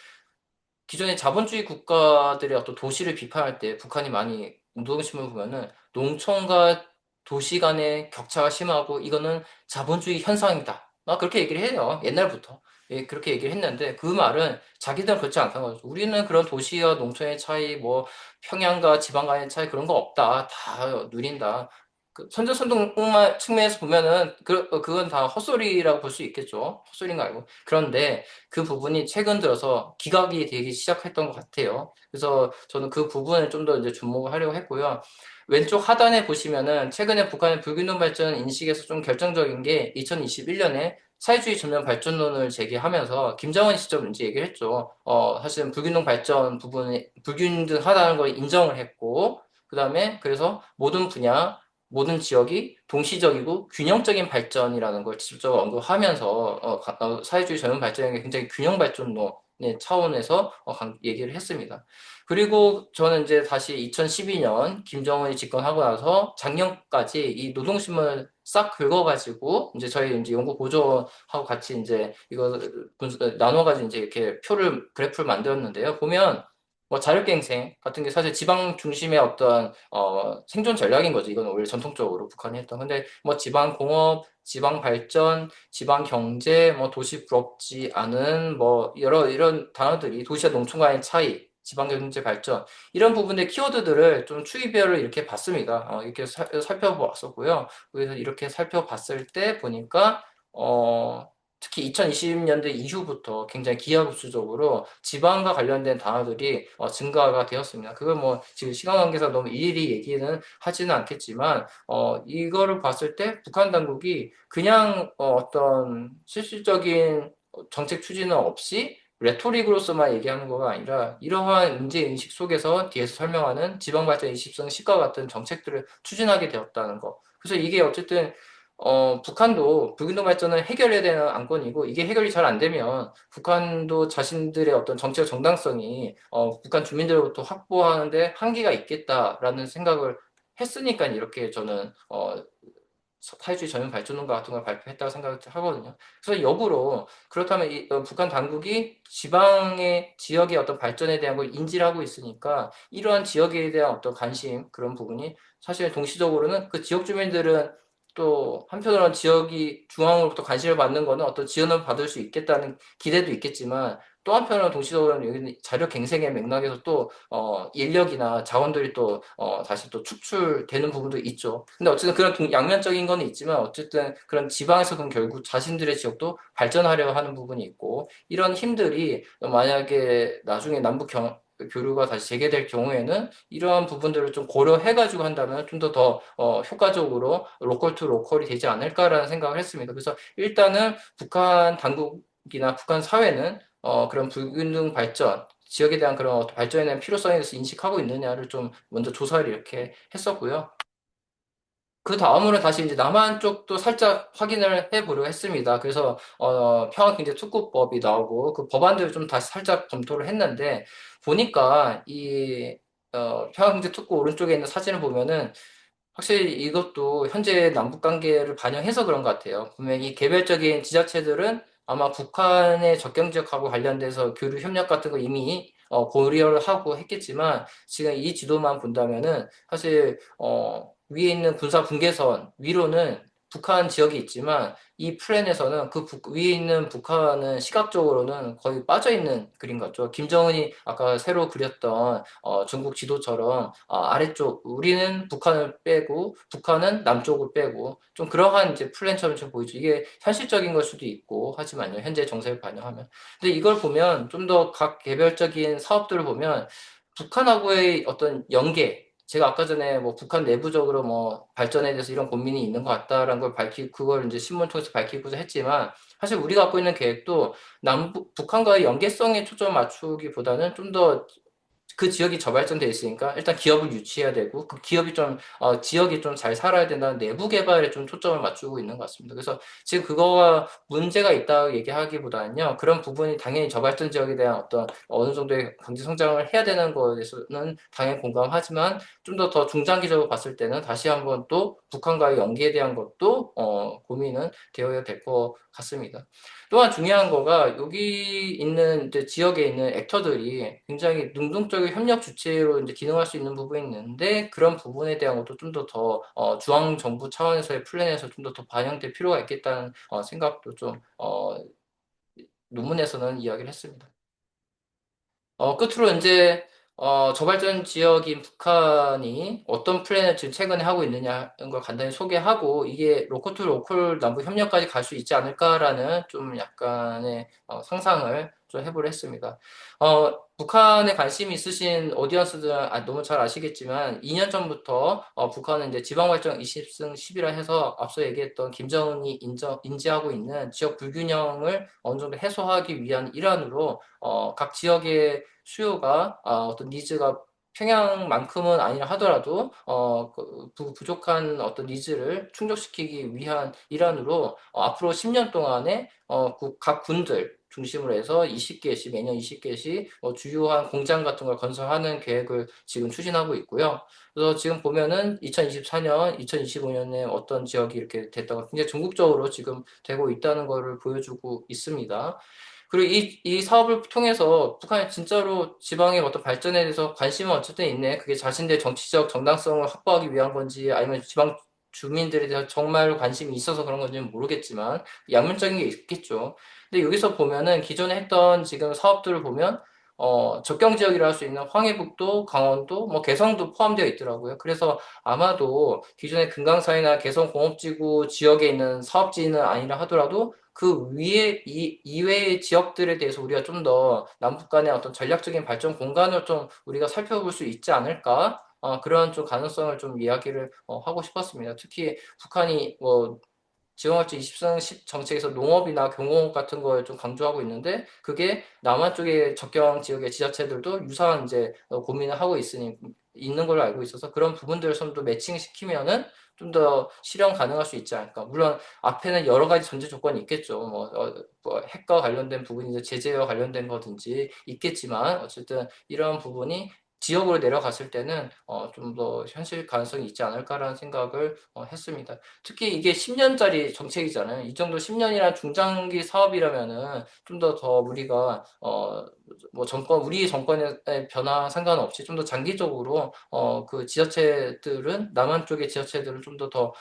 [SPEAKER 2] 기존의 자본주의 국가들의 어떤 도시를 비판할 때 북한이 많이 노동신문 보면은 농촌과 도시 간의 격차가 심하고 이거는 자본주의 현상이다. 막 그렇게 얘기를 해요. 옛날부터. 예, 그렇게 얘기를 했는데 그 말은 자기들은 그렇지 않다는 거죠. 우리는 그런 도시와 농촌의 차이, 뭐 평양과 지방 간의 차이 그런 거 없다. 다 누린다. 그 선전선동만 측면에서 보면은 그건 다 헛소리라고 볼 수 있겠죠. 헛소리인 거 알고. 그런데 그 부분이 최근 들어서 기각이 되기 시작했던 것 같아요. 그래서 저는 그 부분을 좀 더 이제 주목을 하려고 했고요. 왼쪽 하단에 보시면은 최근에 북한의 불균형 발전 인식에서 좀 결정적인 게 2021년에 사회주의 전면 발전론을 제기하면서 김정은이 직접 이제 얘기를 했죠. 사실은 불균형 발전 부분이 불균등하다는 걸 인정을 했고, 그 다음에 그래서 모든 분야, 모든 지역이 동시적이고 균형적인 발전이라는 걸 직접 언급하면서 사회주의 전면 발전이 굉장히 균형 발전론의 차원에서 얘기를 했습니다. 그리고 저는 이제 다시 2012년 김정은이 집권하고 나서 작년까지 이 노동신문을 싹 긁어가지고 이제 저희 이제 연구 보조하고 같이 이제 이거 나눠가지고 이제 이렇게 그래프를 만들었는데요. 보면 뭐 자력갱생 같은 게 사실 지방 중심의 어떤 생존 전략인 거죠. 이건 원래 전통적으로 북한이 했던. 근데 뭐 지방 공업, 지방 발전, 지방 경제, 뭐 도시 부럽지 않은 뭐 여러 이런 단어들이 도시와 농촌 간의 차이, 지방 경제 발전 이런 부분의 키워드들을 좀 추이별을 이렇게 봤습니다. 이렇게 살펴봤었고요. 그래서 이렇게 살펴봤을 때 보니까 특히 2020년대 이후부터 굉장히 기하급수적으로 지방과 관련된 단어들이 증가가 되었습니다. 그걸 뭐 지금 시간 관계상 너무 일일이 얘기는 하지는 않겠지만 이거를 봤을 때 북한 당국이 그냥 어떤 실질적인 정책 추진은 없이 레토릭으로서만 얘기하는 거가 아니라 이러한 문제 인식 속에서 뒤에서 설명하는 지방발전 20선 시과 같은 정책들을 추진하게 되었다는 거. 그래서 이게 어쨌든 북한도 불균등 발전을 해결해야 되는 안건이고, 이게 해결이 잘 안 되면, 북한도 자신들의 어떤 정치적 정당성이, 북한 주민들로부터 확보하는데 한계가 있겠다라는 생각을 했으니까 이렇게 저는, 사회주의 전면 발전론과 같은 걸 발표했다고 생각을 하거든요. 그래서 역으로, 그렇다면 북한 당국이 지방의, 지역의 어떤 발전에 대한 걸 인지를 하고 있으니까, 이러한 지역에 대한 어떤 관심, 그런 부분이 사실 동시적으로는 그 지역 주민들은 또 한편으로는 지역이 중앙으로부터 관심을 받는 거는 어떤 지원을 받을 수 있겠다는 기대도 있겠지만 또 한편으로는 동시적으로는 여기는 자력 갱생의 맥락에서 또 인력이나 자원들이 또 다시 또 축출되는 부분도 있죠. 근데 어쨌든 그런 양면적인 거는 있지만 어쨌든 그런 지방에서는 결국 자신들의 지역도 발전하려 하는 부분이 있고 이런 힘들이 만약에 나중에 교류가 다시 재개될 경우에는 이러한 부분들을 좀 고려해가지고 한다면 좀 더 효과적으로 로컬 투 로컬이 되지 않을까라는 생각을 했습니다. 그래서 일단은 북한 당국이나 북한 사회는 그런 불균등 발전, 지역에 대한 그런 발전에 대한 필요성에 대해서 인식하고 있느냐를 좀 먼저 조사를 이렇게 했었고요. 그 다음으로 다시 이제 남한 쪽도 살짝 확인을 해보려고 했습니다. 그래서 평화경제특구법이 나오고 그 법안들을 좀 다시 살짝 검토를 했는데 보니까 이 평화경제특구 오른쪽에 있는 사진을 보면은 확실히 이것도 현재 남북 관계를 반영해서 그런 것 같아요. 분명히 개별적인 지자체들은 아마 북한의 접경 지역하고 관련돼서 교류 협력 같은 거 이미 고려를 하고 했겠지만 지금 이 지도만 본다면은 사실 위에 있는 군사 분계선 위로는 북한 지역이 있지만 이 플랜에서는 위에 있는 북한은 시각적으로는 거의 빠져 있는 그림 같죠. 김정은이 아까 새로 그렸던 중국 지도처럼 아래쪽 우리는 북한을 빼고 북한은 남쪽을 빼고 좀 그러한 이제 플랜처럼 좀 보이죠. 이게 현실적인 걸 수도 있고 하지만요. 현재 정세를 반영하면. 근데 이걸 보면 좀 더 각 개별적인 사업들을 보면 북한하고의 어떤 연계 제가 아까 전에 뭐 북한 내부적으로 뭐 발전에 대해서 이런 고민이 있는 것 같다라는 걸 그걸 이제 신문 통해서 밝히고자 했지만 사실 우리가 갖고 있는 계획도 북한과의 연계성에 초점 맞추기보다는 좀 더 그 지역이 저발전돼 있으니까 일단 기업을 유치해야 되고 그 기업이 좀 지역이 좀 잘 살아야 된다는 내부 개발에 좀 초점을 맞추고 있는 것 같습니다. 그래서 지금 그거가 문제가 있다고 얘기하기보다는요 그런 부분이 당연히 저발전 지역에 대한 어떤 어느 정도의 경제 성장을 해야 되는 거에 대해서는 당연히 공감하지만 좀 더 중장기적으로 봤을 때는 다시 한번 또 북한과의 연계에 대한 것도 고민은 되어야 될 것 같습니다. 또한 중요한 거가 여기 있는 이제 지역에 있는 액터들이 굉장히 능동적인 협력 주체로 이제 기능할 수 있는 부분이 있는데 그런 부분에 대한 것도 좀 더 중앙 정부 차원에서의 플랜에서 좀 더 반영될 필요가 있겠다는 생각도 좀 논문에서는 이야기를 했습니다. 끝으로 이제 저발전 지역인 북한이 어떤 플랜을 지금 최근에 하고 있느냐는 걸 간단히 소개하고 이게 로컬 투 로컬 남북 협력까지 갈 수 있지 않을까라는 좀 약간의 상상을 좀 해보려 했습니다. 북한에 관심이 있으신 오디언스들은 너무 잘 아시겠지만 2년 전부터 북한은 이제 지방발전 20승 10이라 해서 앞서 얘기했던 김정은이 인지하고 있는 지역 불균형을 어느 정도 해소하기 위한 일환으로 각 지역의 수요가 어떤 니즈가 평양만큼은 아니라 하더라도 부족한 어떤 니즈를 충족시키기 위한 일환으로 앞으로 10년 동안에 각 군들 중심으로 해서 20개씩 매년 20개씩 주요한 공장 같은 걸 건설하는 계획을 지금 추진하고 있고요. 그래서 지금 보면은 2024년, 2025년에 어떤 지역이 이렇게 됐다가 굉장히 전국적으로 지금 되고 있다는 것을 보여주고 있습니다. 그리고 이 사업을 통해서 북한이 진짜로 지방의 어떤 발전에 대해서 관심은 어쨌든 있네. 그게 자신들의 정치적 정당성을 확보하기 위한 건지 아니면 지방 주민들에 대해서 정말 관심이 있어서 그런 건지는 모르겠지만 양면적인 게 있겠죠. 근데 여기서 보면은 기존에 했던 지금 사업들을 보면 접경 지역이라 할 수 있는 황해북도, 강원도, 뭐 개성도 포함되어 있더라고요. 그래서 아마도 기존의 금강산이나 개성공업지구 지역에 있는 사업지는 아니라 하더라도 그 위에 이외의 지역들에 대해서 우리가 좀 더 남북 간의 어떤 전략적인 발전 공간을 좀 우리가 살펴볼 수 있지 않을까? 그런 좀 가능성을 좀 이야기를 하고 싶었습니다. 특히 북한이 뭐 지원할지 20선 10 정책에서 농업이나 경공업 같은 걸 좀 강조하고 있는데 그게 남한 쪽의 접경 지역의 지자체들도 유사한 이제 고민을 하고 있는 걸로 알고 있어서 그런 부분들을 좀 더 매칭시키면은 좀 더 실현 가능할 수 있지 않을까. 물론 앞에는 여러 가지 전제 조건이 있겠죠. 뭐 핵과 관련된 부분이 이제 제재와 관련된 거든지 있겠지만 어쨌든 이런 부분이 지역으로 내려갔을 때는 좀 더 현실 가능성이 있지 않을까라는 생각을 했습니다. 특히 이게 10년짜리 정책이잖아요. 이 정도 10년이란 중장기 사업이라면은 좀 더 우리가 뭐 우리 정권의 변화 상관없이 좀 더 장기적으로 그 지자체들은 남한 쪽의 지자체들은 좀 더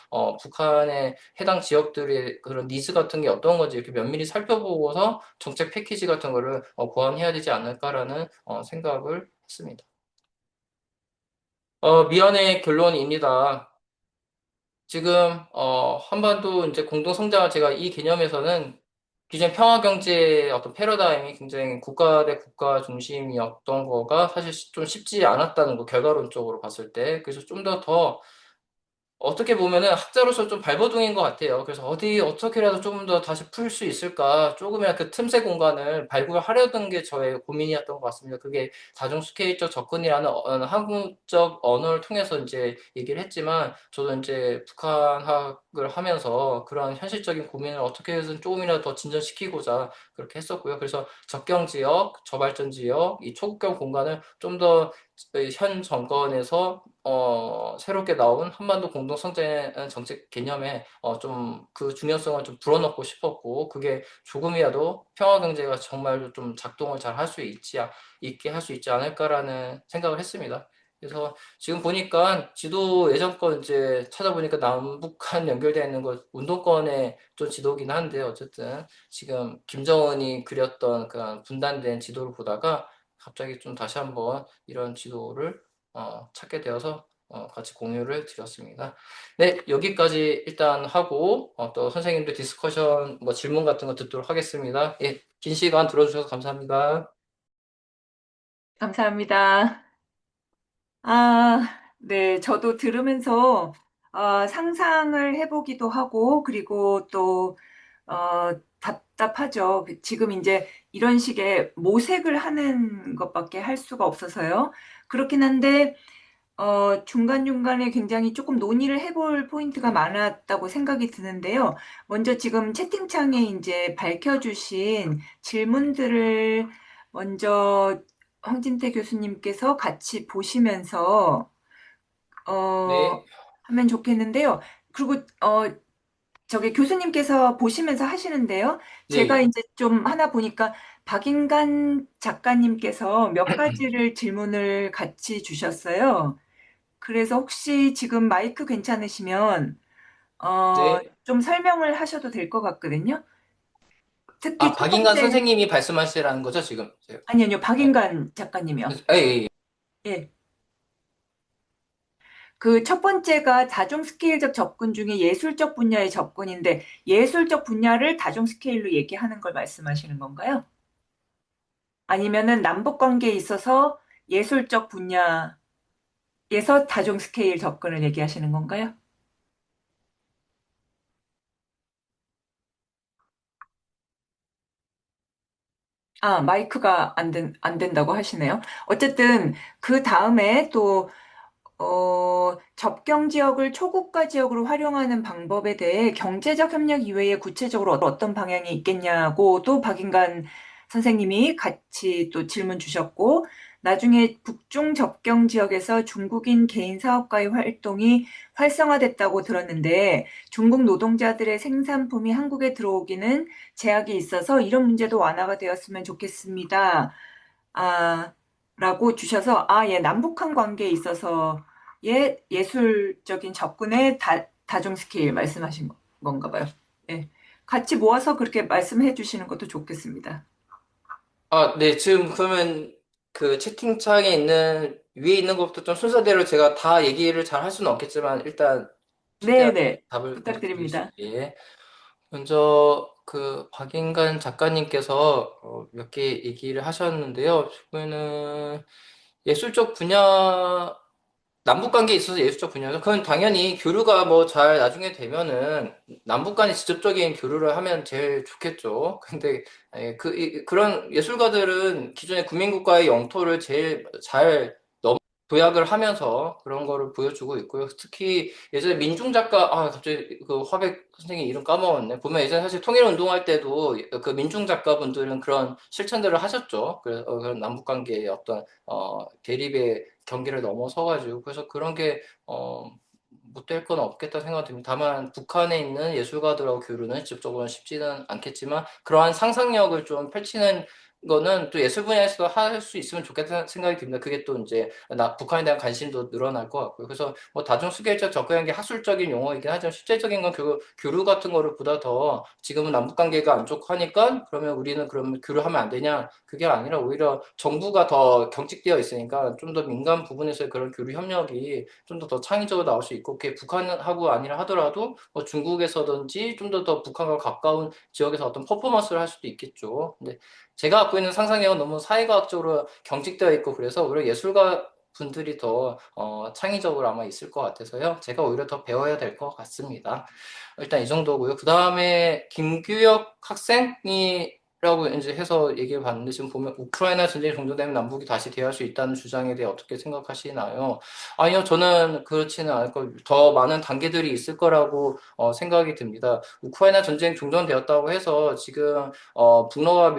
[SPEAKER 2] 북한의 해당 지역들의 그런 니즈 같은 게 어떤 건지 이렇게 면밀히 살펴보고서 정책 패키지 같은 거를 고안해야 되지 않을까라는 생각을 했습니다. 미연의 결론입니다. 지금 한반도 이제 공동 성장을 제가 이 개념에서는 기존 평화 경제의 어떤 패러다임이 굉장히 국가 대 국가 중심이었던 거가 사실 좀 쉽지 않았다는 거 결과론적으로 봤을 때 그래서 좀 더 어떻게 보면은 학자로서 좀 발버둥인 것 같아요. 그래서 어떻게라도 조금 더 다시 풀 수 있을까? 조금이나 그 틈새 공간을 발굴하려던 게 저의 고민이었던 것 같습니다. 그게 다중스케일적 접근이라는 한국적 언어를 통해서 이제 얘기를 했지만, 저도 이제 북한학을 하면서 그런 현실적인 고민을 어떻게 해서든 조금이라도 더 진전시키고자 그렇게 했었고요. 그래서 접경 지역, 저발전 지역, 이 초국경 공간을 좀 더 현 정권에서 새롭게 나온 한반도 공동성장 정책 개념에 좀 그 중요성을 좀 불어넣고 싶었고, 그게 조금이라도 평화 경제가 정말 좀 작동을 잘 할 수 있게 할 수 있지 않을까라는 생각을 했습니다. 그래서 지금 보니까 지도 예전 거 이제 찾아보니까 남북한 연결되어 있는 거 운동권의 좀 지도긴 한데, 어쨌든 지금 김정은이 그렸던 그런 분단된 지도를 보다가 갑자기 좀 다시 한번 이런 지도를 찾게 되어서 같이 공유를 드렸습니다. 네, 여기까지 일단 하고 또 선생님들 디스커션 뭐 질문 같은 거 듣도록 하겠습니다. 예, 긴 시간 들어주셔서 감사합니다.
[SPEAKER 1] 감사합니다. 네, 저도 들으면서 상상을 해보기도 하고, 그리고 또 답답하죠. 지금 이제 이런 식의 모색을 하는 것밖에 할 수가 없어서요. 그렇긴 한데, 중간중간에 굉장히 조금 논의를 해볼 포인트가 많았다고 생각이 드는데요. 먼저 지금 채팅창에 이제 밝혀주신 질문들을 먼저 황진태 교수님께서 같이 보시면서, 어,
[SPEAKER 2] 네,
[SPEAKER 1] 하면 좋겠는데요. 그리고, 저기 교수님께서 보시면서 하시는데요. 제가
[SPEAKER 2] 네,
[SPEAKER 1] 이제 좀 하나 보니까 박인간 작가님께서 몇 가지를 질문을 같이 주셨어요. 그래서 혹시 지금 마이크 괜찮으시면
[SPEAKER 2] 네.
[SPEAKER 1] 좀 설명을 하셔도 될 것 같거든요. 특히
[SPEAKER 2] 아,
[SPEAKER 1] 첫
[SPEAKER 2] 박인관
[SPEAKER 1] 번째,
[SPEAKER 2] 선생님이 말씀하시라는 거죠, 지금?
[SPEAKER 1] 아니요,
[SPEAKER 2] 예,
[SPEAKER 1] 박인간 작가님이요.
[SPEAKER 2] 예, 예.
[SPEAKER 1] 예. 그 첫 번째가 다중 스케일적 접근 중에 예술적 분야의 접근인데 예술적 분야를 다중 스케일로 얘기하는 걸 말씀하시는 건가요? 아니면은 남북 관계에 있어서 예술적 분야에서 다중 스케일 접근을 얘기하시는 건가요? 마이크가 안 된다고 하시네요. 어쨌든, 그 다음에 또, 접경 지역을 초국가 지역으로 활용하는 방법에 대해 경제적 협력 이외에 구체적으로 어떤 방향이 있겠냐고 또 박인간 선생님이 같이 또 질문 주셨고, 나중에 북중 접경 지역에서 중국인 개인 사업가의 활동이 활성화됐다고 들었는데, 중국 노동자들의 생산품이 한국에 들어오기는 제약이 있어서 이런 문제도 완화가 되었으면 좋겠습니다. 아, 라고 주셔서, 예, 남북한 관계에 있어서 예술적인 접근의 다중 스케일 말씀하신 건가 봐요. 예. 같이 모아서 그렇게 말씀해 주시는 것도 좋겠습니다.
[SPEAKER 2] 아, 네, 지금 그러면 그 채팅창에 위에 있는 것부터 좀 순서대로 제가 다 얘기를 잘 할 수는 없겠지만, 일단 최대한
[SPEAKER 1] 네네.
[SPEAKER 2] 답을 드릴 수
[SPEAKER 1] 부탁드립니다.
[SPEAKER 2] 있게. 먼저 그 박인간 작가님께서 몇 개 얘기를 하셨는데요. 그거는 예술적 분야, 남북 관계에 있어서 예술적 분야죠. 그건 당연히 교류가 뭐 잘 나중에 되면은 남북 간에 직접적인 교류를 하면 제일 좋겠죠. 근데 그런 예술가들은 기존의 구민국가의 영토를 제일 잘 도약을 하면서 그런 거를 보여주고 있고요. 특히 예전에 민중 작가, 갑자기 그 화백 선생님 이름 까먹었네. 보면 예전에 사실 통일운동할 때도 그 민중 작가분들은 그런 실천들을 하셨죠. 그런 남북 관계의 어떤, 대립의 경계를 넘어서가지고. 그래서 그런 게, 못될 건 없겠다 생각이 듭니다. 다만, 북한에 있는 예술가들하고 교류는 직접적으로는 쉽지는 않겠지만, 그러한 상상력을 좀 펼치는 거는 또 예술 분야에서도 할 수 있으면 좋겠다는 생각이 듭니다. 그게 또 이제 북한에 대한 관심도 늘어날 것 같고요. 그래서 뭐 다중수계적 접근한 게 학술적인 용어이긴 하지만 실제적인 건 교류 같은 거를 보다 더 지금은 남북 관계가 안 좋고 하니까 그러면 우리는 그러면 교류하면 안 되냐? 그게 아니라 오히려 정부가 더 경직되어 있으니까 좀 더 민간 부분에서의 그런 교류 협력이 좀 더 창의적으로 나올 수 있고 그게 북한하고 아니라 하더라도 뭐 중국에서든지 좀 더 북한과 가까운 지역에서 어떤 퍼포먼스를 할 수도 있겠죠. 근데 제가 갖고 있는 상상력은 너무 사회과학적으로 경직되어 있고 그래서 오히려 예술가 분들이 더 창의적으로 아마 있을 것 같아서요. 제가 오히려 더 배워야 될 것 같습니다. 일단 이 정도고요. 그 다음에 김규혁 학생이라고 이제 해서 얘기를 봤는데 지금 보면 우크라이나 전쟁이 종료되면 남북이 다시 대화할 수 있다는 주장에 대해 어떻게 생각하시나요? 아니요, 저는 그렇지는 않을 거, 더 많은 단계들이 있을 거라고 생각이 듭니다. 우크라이나 전쟁 종전되었다고 해서 지금 북러와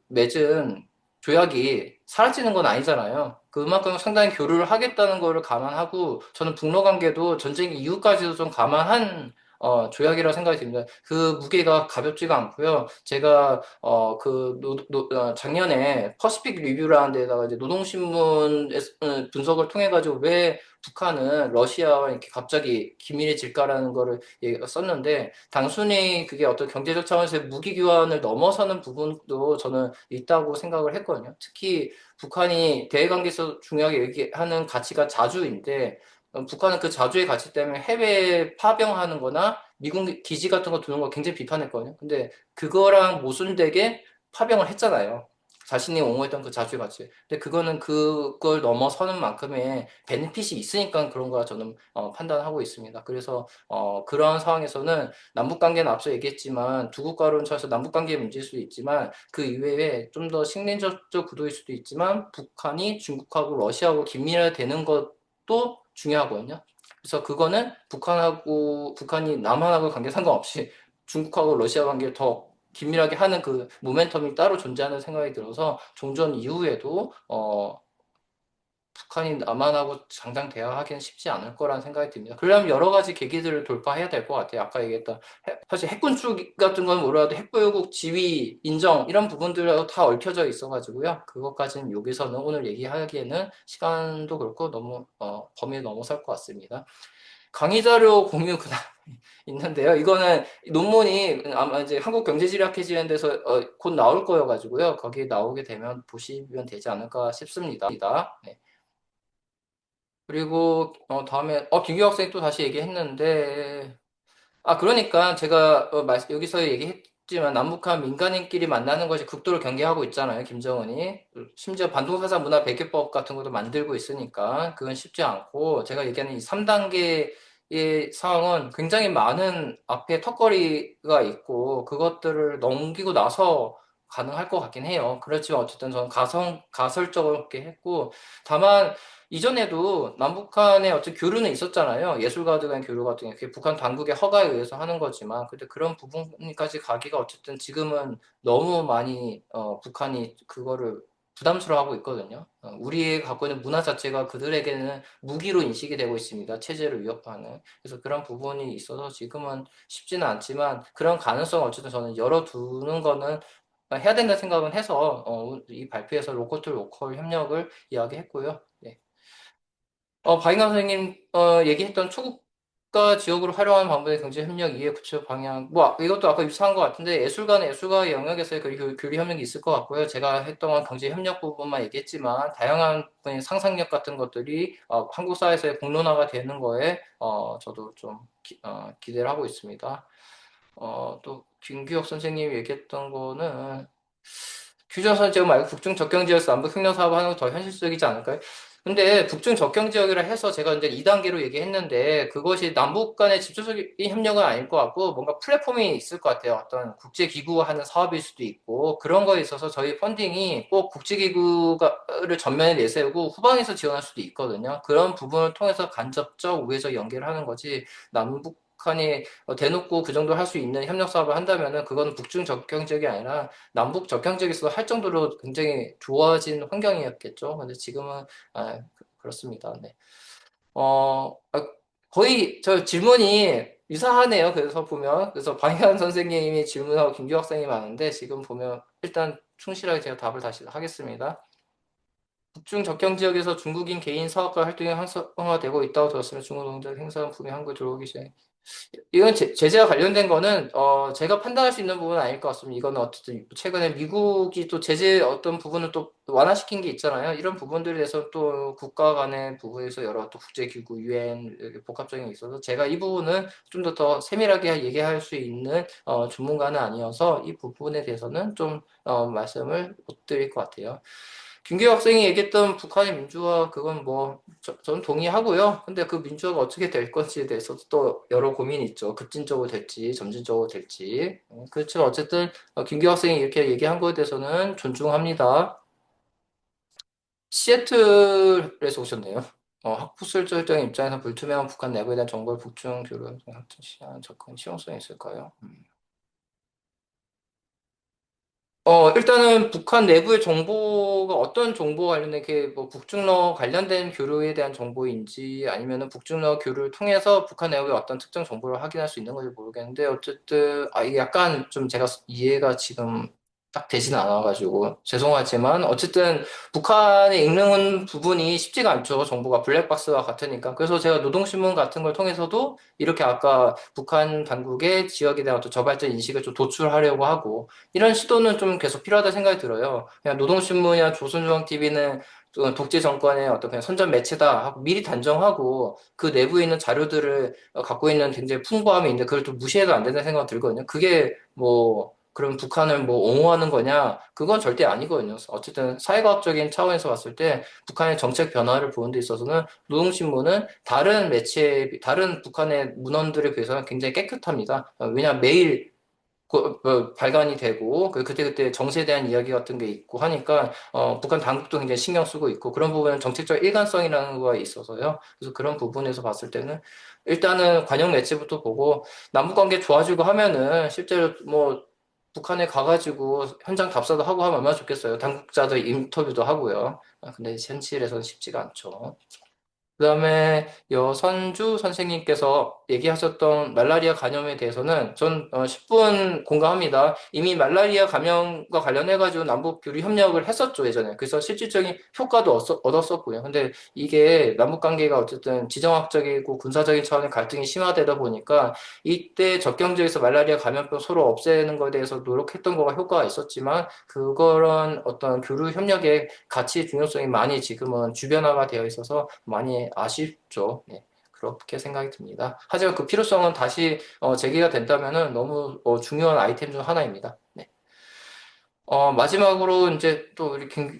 [SPEAKER 2] 맺은 조약이 사라지는 건 아니잖아요. 그만큼 상당히 교류를 하겠다는 거를 감안하고 저는 북러 관계도 전쟁 이후까지도 좀 감안한 조약이라고 생각이 듭니다. 그 무게가 가볍지가 않고요. 제가 작년에 퍼시픽 리뷰라는 데다가 이제 노동신문 분석을 통해 가지고 왜 북한은 러시아와 이렇게 갑자기 긴밀해질까라는 거를 썼는데 단순히 그게 어떤 경제적 차원에서의 무기 교환을 넘어서는 부분도 저는 있다고 생각을 했거든요. 특히 북한이 대외관계에서 중요하게 얘기하는 가치가 자주인데 북한은 그 자주의 가치 때문에 해외에 파병하는 거나 미국 기지 같은 거 두는 거 굉장히 비판했거든요. 근데 그거랑 모순되게 파병을 했잖아요. 자신이 옹호했던 그 자주의 가치. 근데 그거는 그걸 넘어서는 만큼의 베네핏이 있으니까 그런 거라 저는 판단하고 있습니다. 그래서 그런 상황에서는 남북 관계는 앞서 얘기했지만 두 국가로는 쳐서 남북 관계의 문제일 수도 있지만 그 이외에 좀 더 식민지적 구도일 수도 있지만 북한이 중국하고 러시아하고 긴밀화되는 것도 중요하거든요. 그래서 그거는 북한이 남한하고 관계 상관없이 중국하고 러시아 관계를 더 긴밀하게 하는 그 모멘텀이 따로 존재하는 생각이 들어서 종전 이후에도 북한이 남한하고 당장 대화하기는 쉽지 않을 거라는 생각이 듭니다. 그러려면 여러 가지 계기들을 돌파해야 될 것 같아요. 아까 얘기했던 사실 핵군 축 같은 건 몰라도 핵보유국 지위 인정 이런 부분들하고 다 얽혀져 있어가지고요. 그것까지는 여기서는 오늘 얘기하기에는 시간도 그렇고 너무 범위를 넘어설 것 같습니다. 강의 자료 공유 그다음 있는데요. 이거는 논문이 아마 이제 한국경제지리학회지원에서 곧 나올 거여가지고요. 거기에 나오게 되면 보시면 되지 않을까 싶습니다. 네. 그리고 다음에 김규 학생이 또 다시 얘기했는데 그러니까 제가 여기서 얘기했지만 남북한 민간인끼리 만나는 것이 극도로 경계하고 있잖아요. 김정은이 심지어 반동사상 문화 배교법 같은 것도 만들고 있으니까 그건 쉽지 않고 제가 얘기하는 이 3단계의 상황은 굉장히 많은 앞에 턱걸이가 있고 그것들을 넘기고 나서 가능할 것 같긴 해요. 그렇지만 어쨌든 저는 가설적으로 했고 다만 이전에도 남북한의 어떤 교류는 있었잖아요. 예술가들 간 교류 같은 게 그게 북한 당국의 허가에 의해서 하는 거지만, 근데 그런 부분까지 가기가 어쨌든 지금은 너무 많이 북한이 그거를 부담스러워하고 있거든요. 우리의 갖고 있는 문화 자체가 그들에게는 무기로 인식이 되고 있습니다. 체제를 위협하는. 그래서 그런 부분이 있어서 지금은 쉽지는 않지만 그런 가능성을 어쨌든 저는 열어두는 거는 해야 된다는 생각은 해서 이 발표에서 로컬 투 로컬 협력을 이야기했고요. 네. 박인강 선생님 얘기했던 초국가 지역으로 활용하는 방법의 경제 협력 이해 구체적 방향 이것도 아까 유사한 것 같은데 예술가는 예술가의 영역에서의 교류 협력이 있을 것 같고요. 제가 했던 건 경제 협력 부분만 얘기했지만 다양한 분의 상상력 같은 것들이 한국 사회에서의 공론화가 되는 거에 저도 좀 기대를 하고 있습니다. 또 김규혁 선생님이 얘기했던 거는 규전 선지역 말고 국중 접경 지역에서 남북 협력 사업을 하는 게 더 현실적이지 않을까요? 근데 북중 접경 지역이라 해서 제가 이제 2단계로 얘기했는데 그것이 남북 간의 직접적인 협력은 아닐 것 같고 뭔가 플랫폼이 있을 것 같아요. 어떤 국제기구가 하는 사업일 수도 있고 그런 거에 있어서 저희 펀딩이 꼭 국제기구를 전면에 내세우고 후방에서 지원할 수도 있거든요. 그런 부분을 통해서 간접적, 우회적 연계를 하는 거지 남북한이 대놓고 그 정도 할 수 있는 협력 사업을 한다면은 그거는 북중 접경 지역이 아니라 남북 접경 지역에서 할 정도로 굉장히 좋아진 환경이었겠죠. 근데 지금은 그렇습니다. 네. 거의 저 질문이 유사하네요. 그래서 보면, 그래서 방현 선생님이 질문하고 김규 학생이 많은데, 지금 보면, 일단 충실하게 제가 답을 다시 하겠습니다. 북중 접경 지역에서 중국인 개인 사업가 활동이 활성화되고 있다고 들었으면 중국 농장 행사는 분명히 한국에 들어오기 시작. 이건 제재와 관련된 거는 제가 판단할 수 있는 부분은 아닐 것 같습니다. 이거는 어쨌든 최근에 미국이 또 제재 어떤 부분을 또 완화시킨 게 있잖아요. 이런 부분들에 대해서 또 국가 간의 부분에서 여러 또 국제기구, 유엔 이렇게 복합적인 게 있어서 제가 이 부분은 좀 더 세밀하게 얘기할 수 있는 전문가는 아니어서 이 부분에 대해서는 좀 말씀을 못 드릴 것 같아요. 김기호 학생이 얘기했던 북한의 민주화 그건 뭐 저는 동의하고요. 근데 그 민주화가 어떻게 될 건지에 대해서도 또 여러 고민이 있죠. 급진적으로 될지 점진적으로 될지. 그렇죠. 어쨌든 김기호 학생이 이렇게 얘기한 거에 대해서는 존중합니다. 시애틀에서 오셨네요. 학부술 절정 입장에서 불투명한 북한 내부에 대한 정보를 북중 교류 같은 시한 접근 실용성이 있을까요? 일단은 북한 내부의 정보가 어떤 정보 관련된 게 뭐 북중러 관련된 교류에 대한 정보인지 아니면은 북중러 교류를 통해서 북한 내부의 어떤 특정 정보를 확인할 수 있는 건지 모르겠는데 어쨌든 이게 약간 좀 제가 이해가 지금 딱 되지는 않아가지고 죄송하지만 어쨌든 북한에 읽는 부분이 쉽지가 않죠. 정보가 블랙박스와 같으니까. 그래서 제가 노동신문 같은 걸 통해서도 이렇게 아까 북한 당국의 지역에 대한 어떤 저발적 인식을 좀 도출하려고 하고 이런 시도는 좀 계속 필요하다 생각이 들어요. 그냥 노동신문이나 조선중앙TV는 독재 정권의 어떤 그냥 선전 매체다 하고 미리 단정하고 그 내부에 있는 자료들을 갖고 있는 굉장히 풍부함이 있는데 그걸 좀 무시해도 안 된다는 생각이 들거든요. 그게 뭐 그럼 북한을 뭐 옹호하는 거냐? 그건 절대 아니거든요. 어쨌든 사회과학적인 차원에서 봤을 때 북한의 정책 변화를 보는 데 있어서는 노동신문은 다른 매체, 다른 북한의 문헌들에 비해서는 굉장히 깨끗합니다. 왜냐하면 매일 발간이 되고 그때그때 정세에 대한 이야기 같은 게 있고 하니까 북한 당국도 굉장히 신경 쓰고 있고 그런 부분은 정책적 일관성이라는 거가 있어서요. 그래서 그런 부분에서 봤을 때는 일단은 관영 매체부터 보고 남북 관계 좋아지고 하면은 실제로 뭐 북한에 가가지고 현장 답사도 하고 하면 얼마나 좋겠어요. 당국자들 인터뷰도 하고요. 근데 현실에서는 쉽지가 않죠. 그다음에 여선주 선생님께서 얘기하셨던 말라리아 감염에 대해서는 전 10분 공감합니다. 이미 말라리아 감염과 관련해가지고 남북 교류 협력을 했었죠, 예전에. 그래서 실질적인 효과도 얻었었고요. 근데 이게 남북 관계가 어쨌든 지정학적이고 군사적인 차원의 갈등이 심화되다 보니까 이때 접경지에서 말라리아 감염병 서로 없애는 것에 대해서 노력했던 거가 효과가 있었지만 그런 어떤 교류 협력의 가치 중요성이 많이 지금은 주변화가 되어 있어서 많이 아쉽죠. 네. 그렇게 생각이 듭니다. 하지만 그 필요성은 다시 제기가 된다면은 너무 중요한 아이템 중 하나입니다. 네. 마지막으로 이제 또 이렇게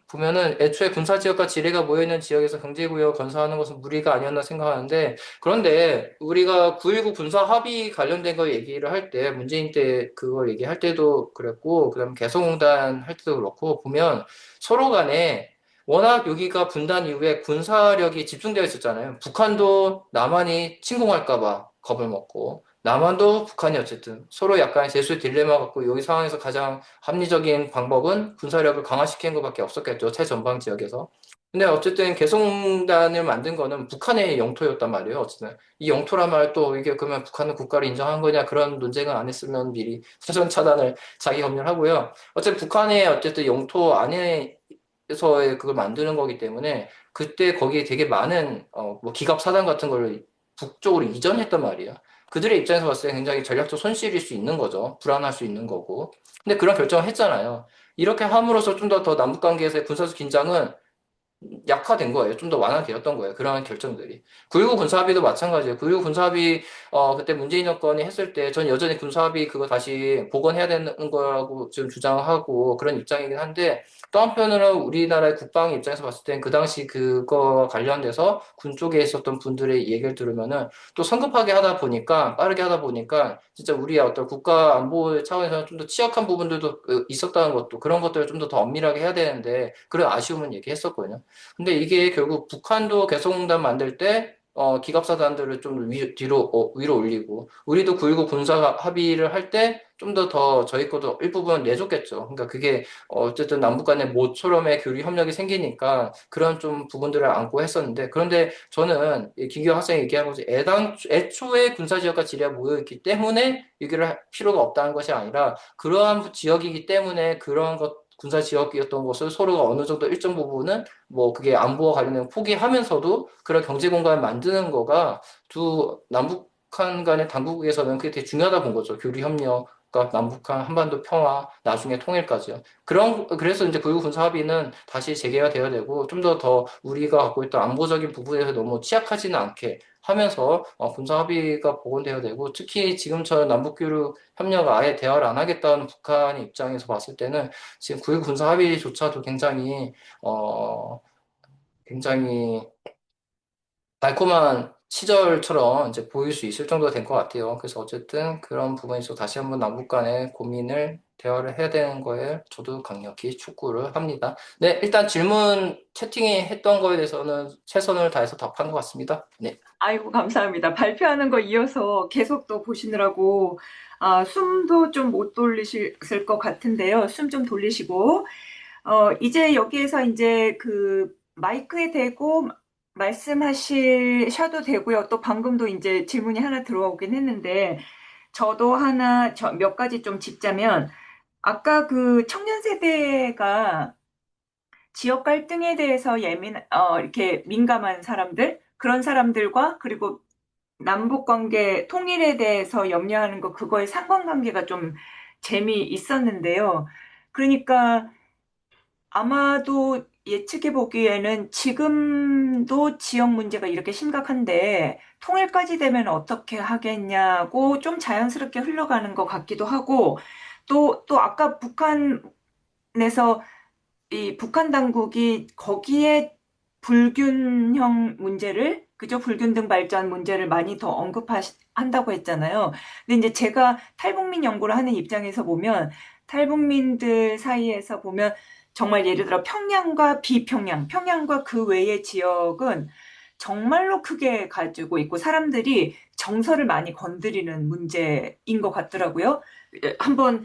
[SPEAKER 2] 보면은 애초에 군사지역과 지뢰가 모여있는 지역에서 경제구역 건설하는 것은 무리가 아니었나 생각하는데 그런데 우리가 9.19 군사 합의 관련된 거 얘기를 할 때 문재인 때 그걸 얘기할 때도 그랬고 그다음 개성공단 할 때도 그렇고 보면 서로 간에 워낙 여기가 분단 이후에 군사력이 집중되어 있었잖아요. 북한도 남한이 침공할까 봐 겁을 먹고 남한도 북한이 어쨌든 서로 약간 제수의 딜레마 갖고 여기 상황에서 가장 합리적인 방법은 군사력을 강화시키는 것밖에 없었겠죠. 최전방 지역에서. 근데 어쨌든 개성단을 만든 거는 북한의 영토였단 말이에요. 어쨌든 이 영토란 말 또 이게 그러면 북한은 국가를 인정한 거냐 그런 논쟁을 안 했으면 미리 사전 차단을 자기 검열하고요. 어쨌든 북한의 어쨌든 영토 안에서의 그걸 만드는 거기 때문에 그때 거기에 되게 많은 뭐 기갑 사단 같은 걸 북쪽으로 이전했단 말이에요. 그들의 입장에서 봤을 때 굉장히 전략적 손실일 수 있는 거죠. 불안할 수 있는 거고. 근데 그런 결정을 했잖아요. 이렇게 함으로써 좀 더 남북 관계에서의 군사적 긴장은 약화된 거예요. 좀 더 완화되었던 거예요. 그런 결정들이. 9.19 군사합의도 마찬가지예요. 9.19 군사합의, 그때 문재인 정권이 했을 때, 전 여전히 군사합의 그거 다시 복원해야 되는 거라고 지금 주장하고 그런 입장이긴 한데, 또 한편으로는 우리나라의 국방 입장에서 봤을 땐 그 당시 그거 관련돼서 군 쪽에 있었던 분들의 얘기를 들으면은 또 성급하게 하다 보니까, 빠르게 하다 보니까, 진짜 우리의 어떤 국가 안보 차원에서는 좀 더 취약한 부분들도 있었다는 것도, 그런 것들을 좀 더 엄밀하게 해야 되는데, 그런 아쉬움은 얘기했었거든요. 근데 이게 결국 북한도 개성공단 만들 때 기갑사단들을 좀 뒤로 위로 올리고 우리도 9.19 군사 합의를 할 때 좀 더 저희 것도 일부분 내줬겠죠. 그러니까 그게 어쨌든 남북 간의 모처럼의 교류 협력이 생기니까 그런 좀 부분들을 안고 했었는데 그런데 저는 이 김기화 학생이 얘기한 것이 애초에 군사지역과 지리가 모여있기 때문에 얘기를 할 필요가 없다는 것이 아니라 그러한 지역이기 때문에 그런 것 군사 지역이었던 것을 서로가 어느 정도 일정 부분은 뭐 그게 안보와 관련된 포기하면서도 그런 경제 공간을 만드는 거가 두 남북한 간의 당국에서는 그게 되게 중요하다 본 거죠. 교류 협력과 남북한 한반도 평화, 나중에 통일까지요. 그래서 이제 구1 군사 합의는 다시 재개가 되어야 되고 좀 더 우리가 갖고 있던 안보적인 부분에서 너무 취약하지는 않게 하면서 군사 합의가 복원되어야 되고 특히 지금처럼 남북 교류 협력을 아예 대화를 안 하겠다는 북한의 입장에서 봤을 때는 지금 9.19 군사 합의조차도 어, 굉장히 달콤한 시절처럼 이제 보일 수 있을 정도가 된 것 같아요. 그래서 어쨌든 그런 부분에서 다시 한번 남북 간의 고민을, 대화를 해야 되는 거에 저도 강력히 촉구를 합니다. 네, 일단 질문 채팅에 했던 거에 대해서는 최선을 다해서 답한 것 같습니다. 네.
[SPEAKER 1] 아이고, 감사합니다. 발표하는 거 이어서 계속 또 보시느라고, 숨도 좀 못 돌리실 것 같은데요. 숨 좀 돌리시고, 이제 여기에서 이제 그 마이크에 대고 말씀하셔도 되고요. 또 방금도 이제 질문이 하나 들어오긴 했는데, 저도 몇 가지 좀 짚자면, 아까 그 청년 세대가 지역 갈등에 대해서 이렇게 민감한 사람들, 그런 사람들과 그리고 남북 관계 통일에 대해서 염려하는 거, 그거의 상관관계가 좀 재미있었는데요. 그러니까 아마도 예측해 보기에는 지금도 지역 문제가 이렇게 심각한데 통일까지 되면 어떻게 하겠냐고 좀 자연스럽게 흘러가는 것 같기도 하고 또 아까 북한에서 이 북한 당국이 거기에 불균형 문제를, 그죠? 불균등 발전 문제를 많이 더 언급한다고 했잖아요. 근데 이제 제가 탈북민 연구를 하는 입장에서 보면, 탈북민들 사이에서 보면, 정말 예를 들어 평양과 비평양, 평양과 그 외의 지역은 정말로 크게 가지고 있고, 사람들이 정서를 많이 건드리는 문제인 것 같더라고요. 한번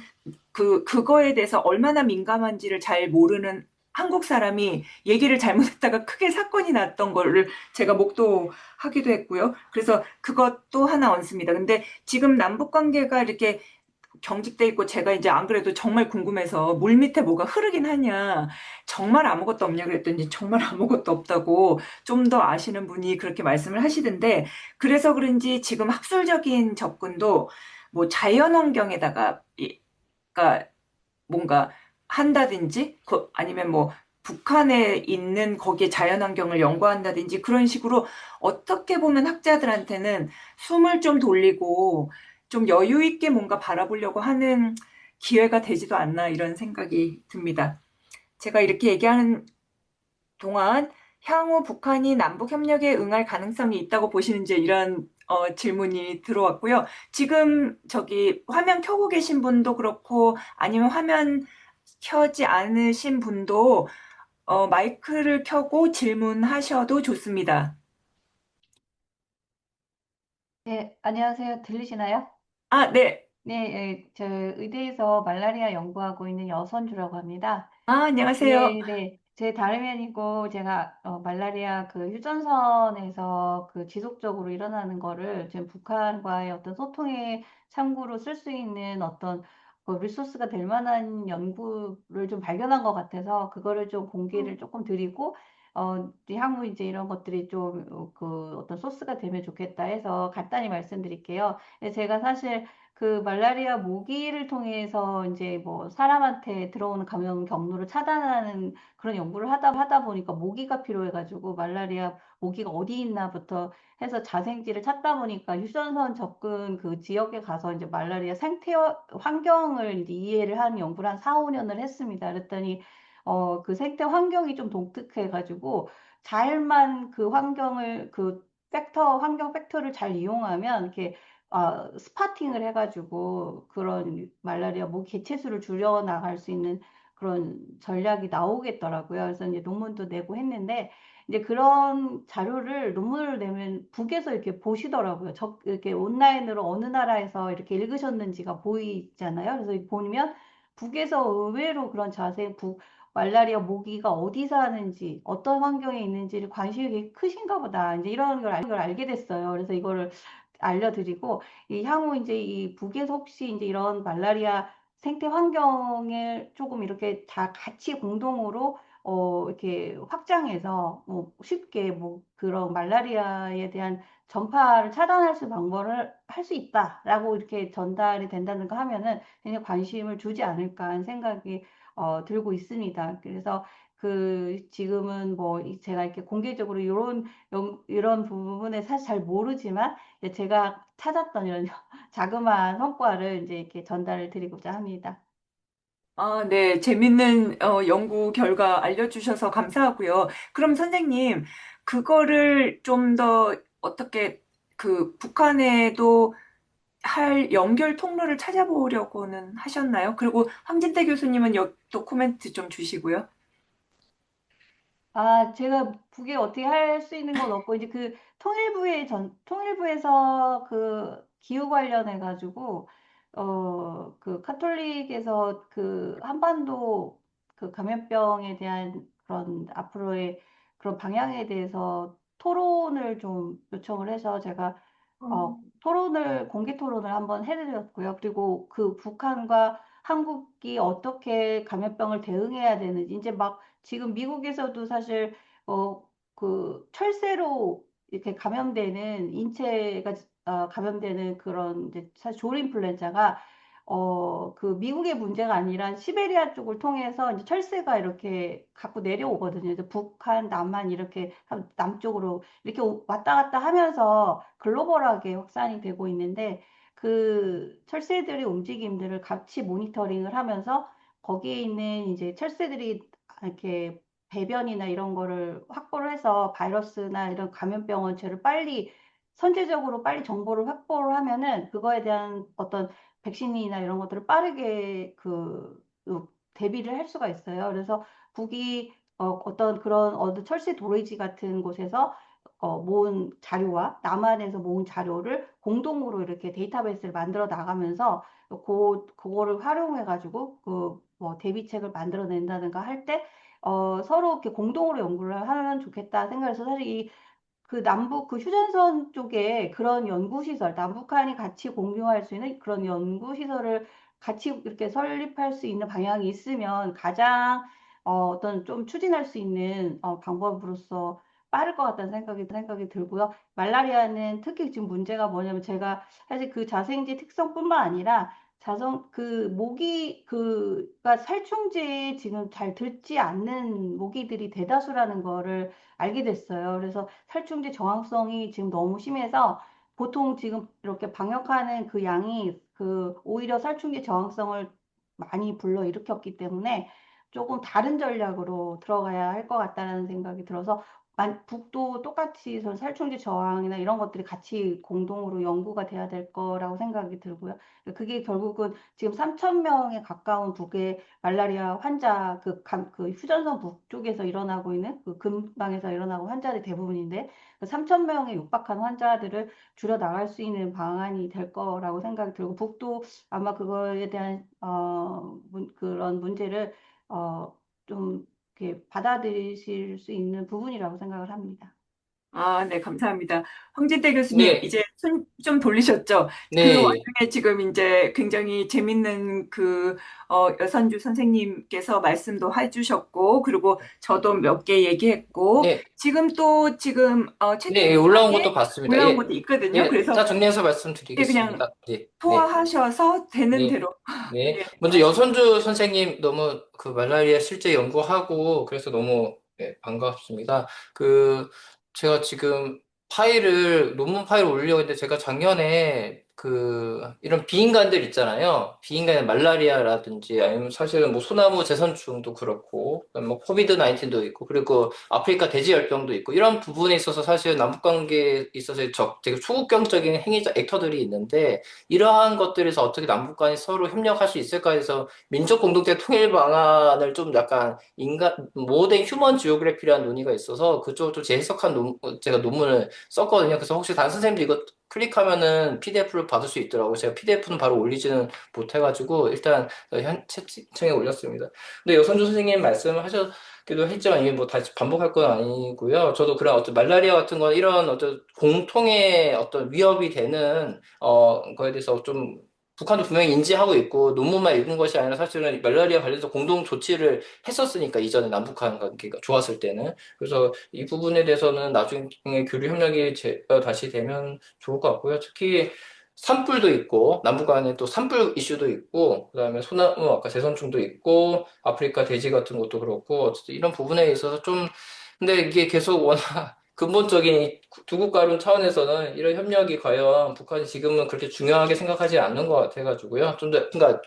[SPEAKER 1] 그거에 대해서 얼마나 민감한지를 잘 모르는 한국 사람이 얘기를 잘못했다가 크게 사건이 났던 거를 제가 목도하기도 했고요. 그래서 그것도 하나 얹습니다. 근데 지금 남북 관계가 이렇게 경직돼 있고 제가 이제 안 그래도 정말 궁금해서 물 밑에 뭐가 흐르긴 하냐, 정말 아무것도 없냐 그랬더니 정말 아무것도 없다고 좀 더 아시는 분이 그렇게 말씀을 하시던데, 그래서 그런지 지금 학술적인 접근도 뭐 자연 환경에다가 그러니까 뭔가 한다든지 아니면 뭐 북한에 있는 거기에 자연환경을 연구한다든지 그런 식으로 어떻게 보면 학자들한테는 숨을 좀 돌리고 좀 여유 있게 뭔가 바라보려고 하는 기회가 되지도 않나 이런 생각이 듭니다. 제가 이렇게 얘기하는 동안 향후 북한이 남북 협력에 응할 가능성이 있다고 보시는지 이런 질문이 들어왔고요. 지금 저기 화면 켜고 계신 분도 그렇고 아니면 화면 켜지 않으신 분도 마이크를 켜고 질문하셔도 좋습니다.
[SPEAKER 3] 네, 안녕하세요. 들리시나요?
[SPEAKER 1] 아, 네.
[SPEAKER 3] 네, 저 의대에서 말라리아 연구하고 있는 여선주라고 합니다.
[SPEAKER 1] 안녕하세요.
[SPEAKER 3] 네, 네. 제 다름이 아니고 제가 말라리아 그 휴전선에서 그 지속적으로 일어나는 거를 지금 북한과의 어떤 소통의 창구로 쓸 수 있는 어떤 그 리소스가 될 만한 연구를 좀 발견한 것 같아서 그거를 좀 공개를 조금 드리고 이제 향후 이제 이런 것들이 좀 그 어떤 소스가 되면 좋겠다 해서 간단히 말씀드릴게요. 제가 사실 그 그 말라리아 모기를 통해서 이제 뭐 사람한테 들어오는 감염 경로를 차단하는 그런 연구를 하다 보니까 모기가 필요해가지고 말라리아 모기가 어디 있나부터 해서 자생지를 찾다 보니까 휴전선 접근 그 지역에 가서 이제 말라리아 생태 환경을 이제 이해를 한 연구를 한 4, 5년을 했습니다. 그랬더니 그 생태 환경이 좀 독특해가지고 잘만 그 환경을 그 환경 팩터를 잘 이용하면 이렇게 스파팅을 해가지고 그런 말라리아 모기 개체수를 줄여 나갈 수 있는 그런 전략이 나오겠더라고요. 그래서 이제 논문도 내고 했는데 이제 그런 자료를 논문을 내면 북에서 이렇게 보시더라고요. 이렇게 온라인으로 어느 나라에서 이렇게 읽으셨는지가 보이잖아요. 그래서 보면 북에서 의외로 그런 말라리아 모기가 어디 사는지, 어떤 환경에 있는지를 관심이 되게 크신가 보다. 이제 이런 걸 알게 됐어요. 그래서 이거를 알려드리고, 이 향후 이제 이 북에서 혹시 이제 이런 말라리아 생태 환경을 조금 이렇게 다 같이 공동으로 이렇게 확장해서 쉽게 뭐 그런 말라리아에 대한 전파를 차단할 수 방법을 할 수 있다라고 이렇게 전달이 된다는가 하면은 굉장히 관심을 주지 않을까 하는 생각이 들고 있습니다. 그래서 지금은 뭐 제가 이렇게 공개적으로 이런 부분에 사실 잘 모르지만 이제 제가 찾았던 이런 자그마한 성과를 이제 이렇게 전달을 드리고자 합니다.
[SPEAKER 1] 아, 네. 재밌는 연구 결과 알려주셔서 감사하고요. 그럼 선생님, 그거를 좀 더 어떻게 그 북한에도 할 연결 통로를 찾아보려고는 하셨나요? 그리고 황진태 교수님은 도쿠멘트 좀 주시고요.
[SPEAKER 3] 제가 북에 어떻게 할 수 있는 건 없고, 이제 통일부에서 그 기후 관련해 가지고, 그 카톨릭에서 그 한반도 그 감염병에 대한 그런 앞으로의 그런 방향에 대해서 토론을 좀 요청을 해서 제가, 공개 토론을 한번 해드렸고요. 그리고 그 북한과 한국이 어떻게 감염병을 대응해야 되는지, 이제 막 지금 미국에서도 사실 철새로 이렇게 인체가 감염되는 그런 이제 사실 조류인플루엔자가 그 미국의 문제가 아니라 시베리아 쪽을 통해서 이제 철새가 이렇게 갖고 내려오거든요. 이제 북한, 남한 이렇게 남쪽으로 이렇게 왔다 갔다 하면서 글로벌하게 확산이 되고 있는데 그 철새들의 움직임들을 같이 모니터링을 하면서 거기에 있는 이제 철새들이 이렇게 배변이나 이런 거를 확보를 해서 바이러스나 이런 감염병 원체를 선제적으로 빨리 정보를 확보를 하면은 그거에 대한 어떤 백신이나 이런 것들을 빠르게 대비를 할 수가 있어요. 그래서 북이 어떤 그런 철새 도래지 같은 곳에서 모은 자료와 남한에서 모은 자료를 공동으로 이렇게 데이터베이스를 만들어 나가면서 그거를 활용해 가지고 뭐 대비책을 만들어낸다든가 할 때 서로 이렇게 공동으로 연구를 하면 좋겠다 생각해서 사실 남북 휴전선 쪽에 그런 연구시설, 남북한이 같이 공유할 수 있는 그런 연구시설을 같이 이렇게 설립할 수 있는 방향이 있으면 가장 어떤 좀 추진할 수 있는 방법으로서 빠를 것 같다는 생각이 들고요. 말라리아는 특히 지금 문제가 뭐냐면 제가 사실 그 자생지 특성뿐만 아니라 모기가 살충제에 지금 잘 듣지 않는 모기들이 대다수라는 거를 알게 됐어요. 그래서 살충제 저항성이 지금 너무 심해서 보통 지금 이렇게 방역하는 그 양이 오히려 살충제 저항성을 많이 불러일으켰기 때문에 조금 다른 전략으로 들어가야 할 것 같다는 생각이 들어서 북도 똑같이 살충제 저항이나 이런 것들이 같이 공동으로 연구가 돼야 될 거라고 생각이 들고요. 그게 결국은 지금 3천 명에 가까운 북의 말라리아 환자 그 휴전선 북쪽에서 일어나고 있는 그 근방에서 일어나고 환자들이 대부분인데 그 3천 명에 육박한 환자들을 줄여 나갈 수 있는 방안이 될 거라고 생각이 들고 북도 아마 그거에 대한 그런 문제를 좀 이렇게 받아들이실 수 있는 부분이라고 생각을 합니다.
[SPEAKER 1] 아, 네, 감사합니다. 황진태 교수님,
[SPEAKER 2] 네,
[SPEAKER 1] 이제 손 좀 돌리셨죠? 그
[SPEAKER 2] 네,
[SPEAKER 1] 와중에 지금 이제 굉장히 재밌는 여선주 선생님께서 말씀도 해주셨고, 그리고 저도 몇 개 얘기했고,
[SPEAKER 2] 네,
[SPEAKER 1] 지금
[SPEAKER 2] 네, 올라온
[SPEAKER 1] 채팅방에
[SPEAKER 2] 것도 봤습니다.
[SPEAKER 1] 올라온
[SPEAKER 2] 예,
[SPEAKER 1] 것도 있거든요.
[SPEAKER 2] 예,
[SPEAKER 1] 그래서
[SPEAKER 2] 다 정리해서
[SPEAKER 1] 예, 그냥
[SPEAKER 2] 말씀드리겠습니다. 네, 네.
[SPEAKER 1] 소화하셔서 되는
[SPEAKER 2] 네,
[SPEAKER 1] 대로
[SPEAKER 2] 네.
[SPEAKER 1] 예,
[SPEAKER 2] 먼저
[SPEAKER 1] 하시면.
[SPEAKER 2] 여선주 선생님 너무 그 말라리아 실제 연구하고 그래서 너무 네, 반갑습니다. 그 제가 지금 논문 파일을 올리려고 했는데 제가 작년에 그 이런 비인간들 있잖아요. 비인간의 말라리아라든지 아니면 사실은 뭐 소나무 제선충도 그렇고 뭐 코비드 19도 있고 그리고 아프리카 돼지열병도 있고 이런 부분에 있어서 사실 남북 관계에 있어서 되게 초국경적인 행위자 액터들이 있는데 이러한 것들에서 어떻게 남북 간이 서로 협력할 수 있을까 해서 민족 공동체 통일 방안을 좀 약간 모든 휴먼 지오그래피라는 논의가 있어서 그쪽을 좀 재해석한 제가 논문을 썼거든요. 그래서 혹시 다른 선생님도 이거 클릭하면은 PDF를 받을 수 있더라고요. 제가 PDF는 바로 올리지는 못해가지고 일단 현 채팅창에 올렸습니다. 근데 여선주 선생님 말씀하셨기도 했지만 이게 뭐 다시 반복할 건 아니고요. 저도 그런 어떤 말라리아 같은 건 이런 어떤 공통의 어떤 위협이 되는 거에 대해서 좀 북한도 분명히 인지하고 있고 논문만 읽은 것이 아니라 사실은 말라리아 관련해서 공동 조치를 했었으니까 이전에 남북한 관계가 좋았을 때는 그래서 이 부분에 대해서는 나중에 교류 협력이 다시 되면 좋을 것 같고요. 특히 산불도 있고 남북 간에 또 산불 이슈도 있고 그다음에 소나무 아까 제선충도 있고 아프리카 돼지 같은 것도 그렇고 어쨌든 이런 부분에 있어서 좀 근데 이게 계속 워낙 근본적인 이 두 국가론 차원에서는 이런 협력이 과연 북한이 지금은 그렇게 중요하게 생각하지 않는 것 같아가지고요. 좀 더, 그러니까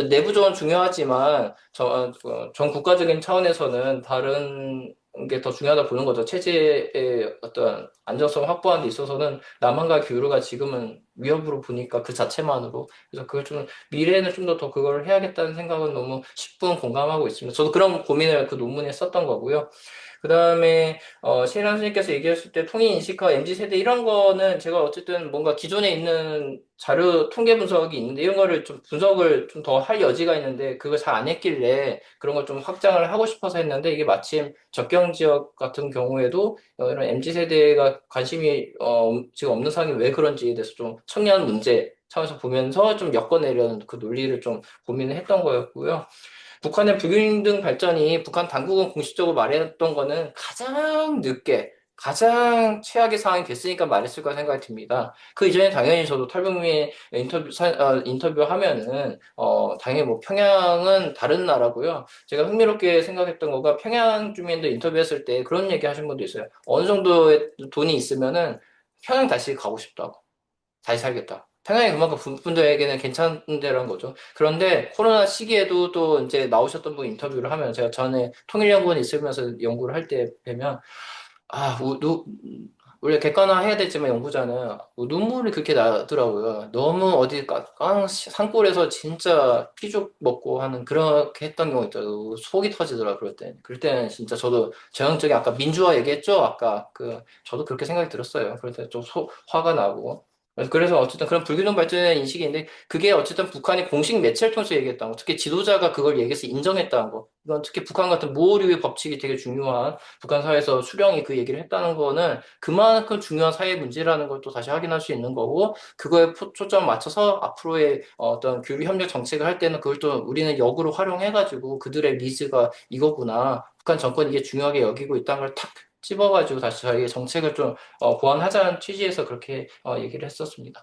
[SPEAKER 2] 내부적으로 중요하지만 전 국가적인 차원에서는 다른 게 더 중요하다 보는 거죠. 체제의 어떤 안정성 확보하는 데 있어서는 남한과 교류가 지금은 위협으로 보니까 그 자체만으로. 그래서 그걸 좀, 미래에는 좀 더 그걸 해야겠다는 생각은 너무 10분 공감하고 있습니다. 저도 그런 고민을 그 논문에 썼던 거고요. 그 다음에 신랑 선생님께서 얘기하실 때 통일 인식과 MZ 세대 이런 거는 제가 어쨌든 뭔가 기존에 있는 자료 통계 분석이 있는데 이런 거를 좀 분석을 좀 더 할 여지가 있는데 그걸 잘 안 했길래 그런 걸 좀 확장을 하고 싶어서 했는데 이게 마침 접경 지역 같은 경우에도 이런 MZ 세대가 관심이 지금 없는 상황이 왜 그런지에 대해서 좀 청년 문제 차원에서 보면서 좀 엮어내려는 그 논리를 좀 고민을 했던 거였고요. 북한의 불균등 발전이 북한 당국은 공식적으로 말했던 거는 가장 늦게, 가장 최악의 상황이 됐으니까 말했을 거라 생각이 듭니다. 그 이전에 당연히 저도 탈북민 인터뷰 하면은, 당연히 뭐 평양은 다른 나라고요. 제가 흥미롭게 생각했던 거가 평양 주민들 인터뷰했을 때 그런 얘기 하신 분도 있어요. 어느 정도의 돈이 있으면은 평양 다시 가고 싶다고. 다시 살겠다. 평양이 그만큼 분들에게는 괜찮은 데라는 거죠. 그런데 코로나 시기에도 또 이제 나오셨던 분 인터뷰를 하면 제가 전에 통일연구원에 있으면서 연구를 할 때 뵈면 원래 객관화해야 되지만 연구자는 눈물이 그렇게 나더라고요. 너무 어디 산골에서 진짜 피죽 먹고 하는 그렇게 했던 경우 있더라고요. 속이 터지더라고요. 그럴 때. 그럴 때는 진짜 저도 전형적인 아까 민주화 얘기했죠? 아까 저도 그렇게 생각이 들었어요. 그럴 때 좀 화가 나고. 그래서 어쨌든 그런 불균형 발전의 인식이 있는데 그게 어쨌든 북한이 공식 매체를 통해서 얘기했다는 거, 특히 지도자가 그걸 얘기해서 인정했다는 거, 이건 특히 북한 같은 모호류의 법칙이 되게 중요한 북한 사회에서 수령이 그 얘기를 했다는 거는 그만큼 중요한 사회 문제라는 걸 또 다시 확인할 수 있는 거고 그거에 초점을 맞춰서 앞으로의 어떤 교류 협력 정책을 할 때는 그걸 또 우리는 역으로 활용해가지고 그들의 니즈가 이거구나. 북한 정권이 이게 중요하게 여기고 있다는 걸 탁 찝어가지고 다시 저희의 정책을 좀 보완하자는 취지에서 그렇게 얘기를 했었습니다.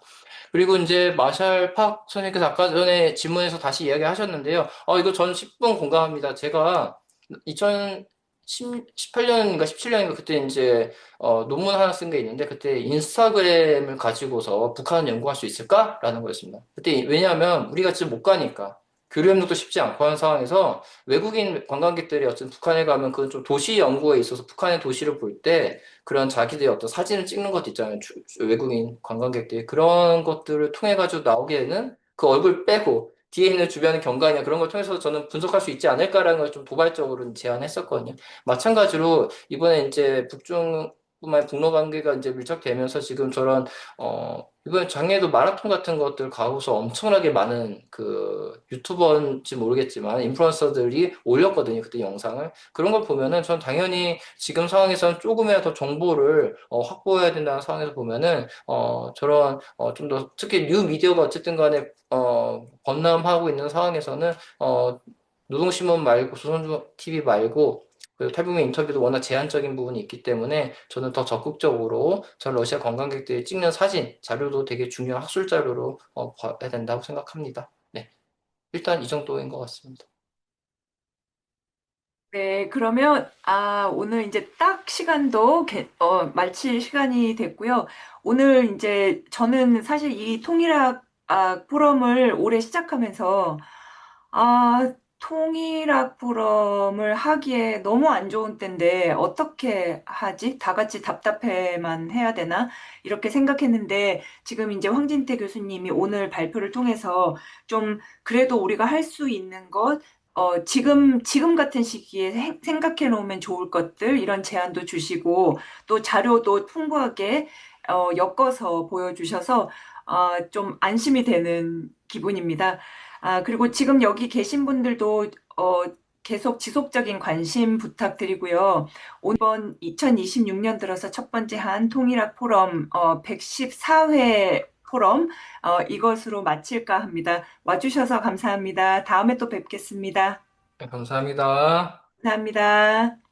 [SPEAKER 2] 그리고 이제 마샬 팍 선생님께서 아까 전에 질문에서 다시 이야기하셨는데요. 이거 저는 10분 공감합니다. 제가 2018년인가 17년인가 그때 이제 논문 하나 쓴 게 있는데 그때 인스타그램을 가지고서 북한은 연구할 수 있을까라는 거였습니다. 그때 왜냐하면 우리가 지금 못 가니까 교류 협력도 쉽지 않고 하는 상황에서 외국인 관광객들이 어쨌든 북한에 가면 그 좀 도시 연구에 있어서 북한의 도시를 볼 때 그런 자기들의 어떤 사진을 찍는 것도 있잖아요. 외국인 관광객들이 그런 것들을 통해 가지고 나오게 되는 그 얼굴 빼고 뒤에 있는 주변의 경관이나 그런 걸 통해서 저는 분석할 수 있지 않을까라는 걸 좀 도발적으로 제안했었거든요. 마찬가지로 이번에 이제 북중 뿐만 북러 관계가 이제 밀착되면서 지금 저런 이번 작년에도 마라톤 같은 것들 가고서 엄청나게 많은 그 유튜버인지 모르겠지만 인플루언서들이 올렸거든요. 그때 영상을. 그런 걸 보면은 전 당연히 지금 상황에서는 조금이라도 더 정보를 확보해야 된다는 상황에서 보면은 저런 좀 더 특히 뉴 미디어가 어쨌든 간에 범람하고 있는 상황에서는 노동신문 말고 조선중 TV 말고 그 탈북민 인터뷰도 워낙 제한적인 부분이 있기 때문에 저는 더 적극적으로 전 러시아 관광객들이 찍는 사진, 자료도 되게 중요한 학술 자료로 봐야 된다고 생각합니다. 네, 일단 이 정도인 것 같습니다.
[SPEAKER 1] 네, 그러면, 오늘 이제 딱 시간도 마칠 시간이 됐고요. 오늘 이제 저는 사실 이 통일학 포럼을 올해 시작하면서, 통일학 포럼을 하기에 너무 안 좋은 때인데, 어떻게 하지? 다 같이 답답해만 해야 되나? 이렇게 생각했는데, 지금 이제 황진태 교수님이 오늘 발표를 통해서 좀 그래도 우리가 할 수 있는 것, 지금 같은 시기에 생각해 놓으면 좋을 것들, 이런 제안도 주시고, 또 자료도 풍부하게, 엮어서 보여주셔서, 좀 안심이 되는 기분입니다. 그리고 지금 여기 계신 분들도, 계속 지속적인 관심 부탁드리고요. 이번 2026년 들어서 첫 번째 한 통일학 포럼, 114회 포럼, 이것으로 마칠까 합니다. 와주셔서 감사합니다. 다음에 또 뵙겠습니다.
[SPEAKER 2] 네, 감사합니다.
[SPEAKER 1] 감사합니다.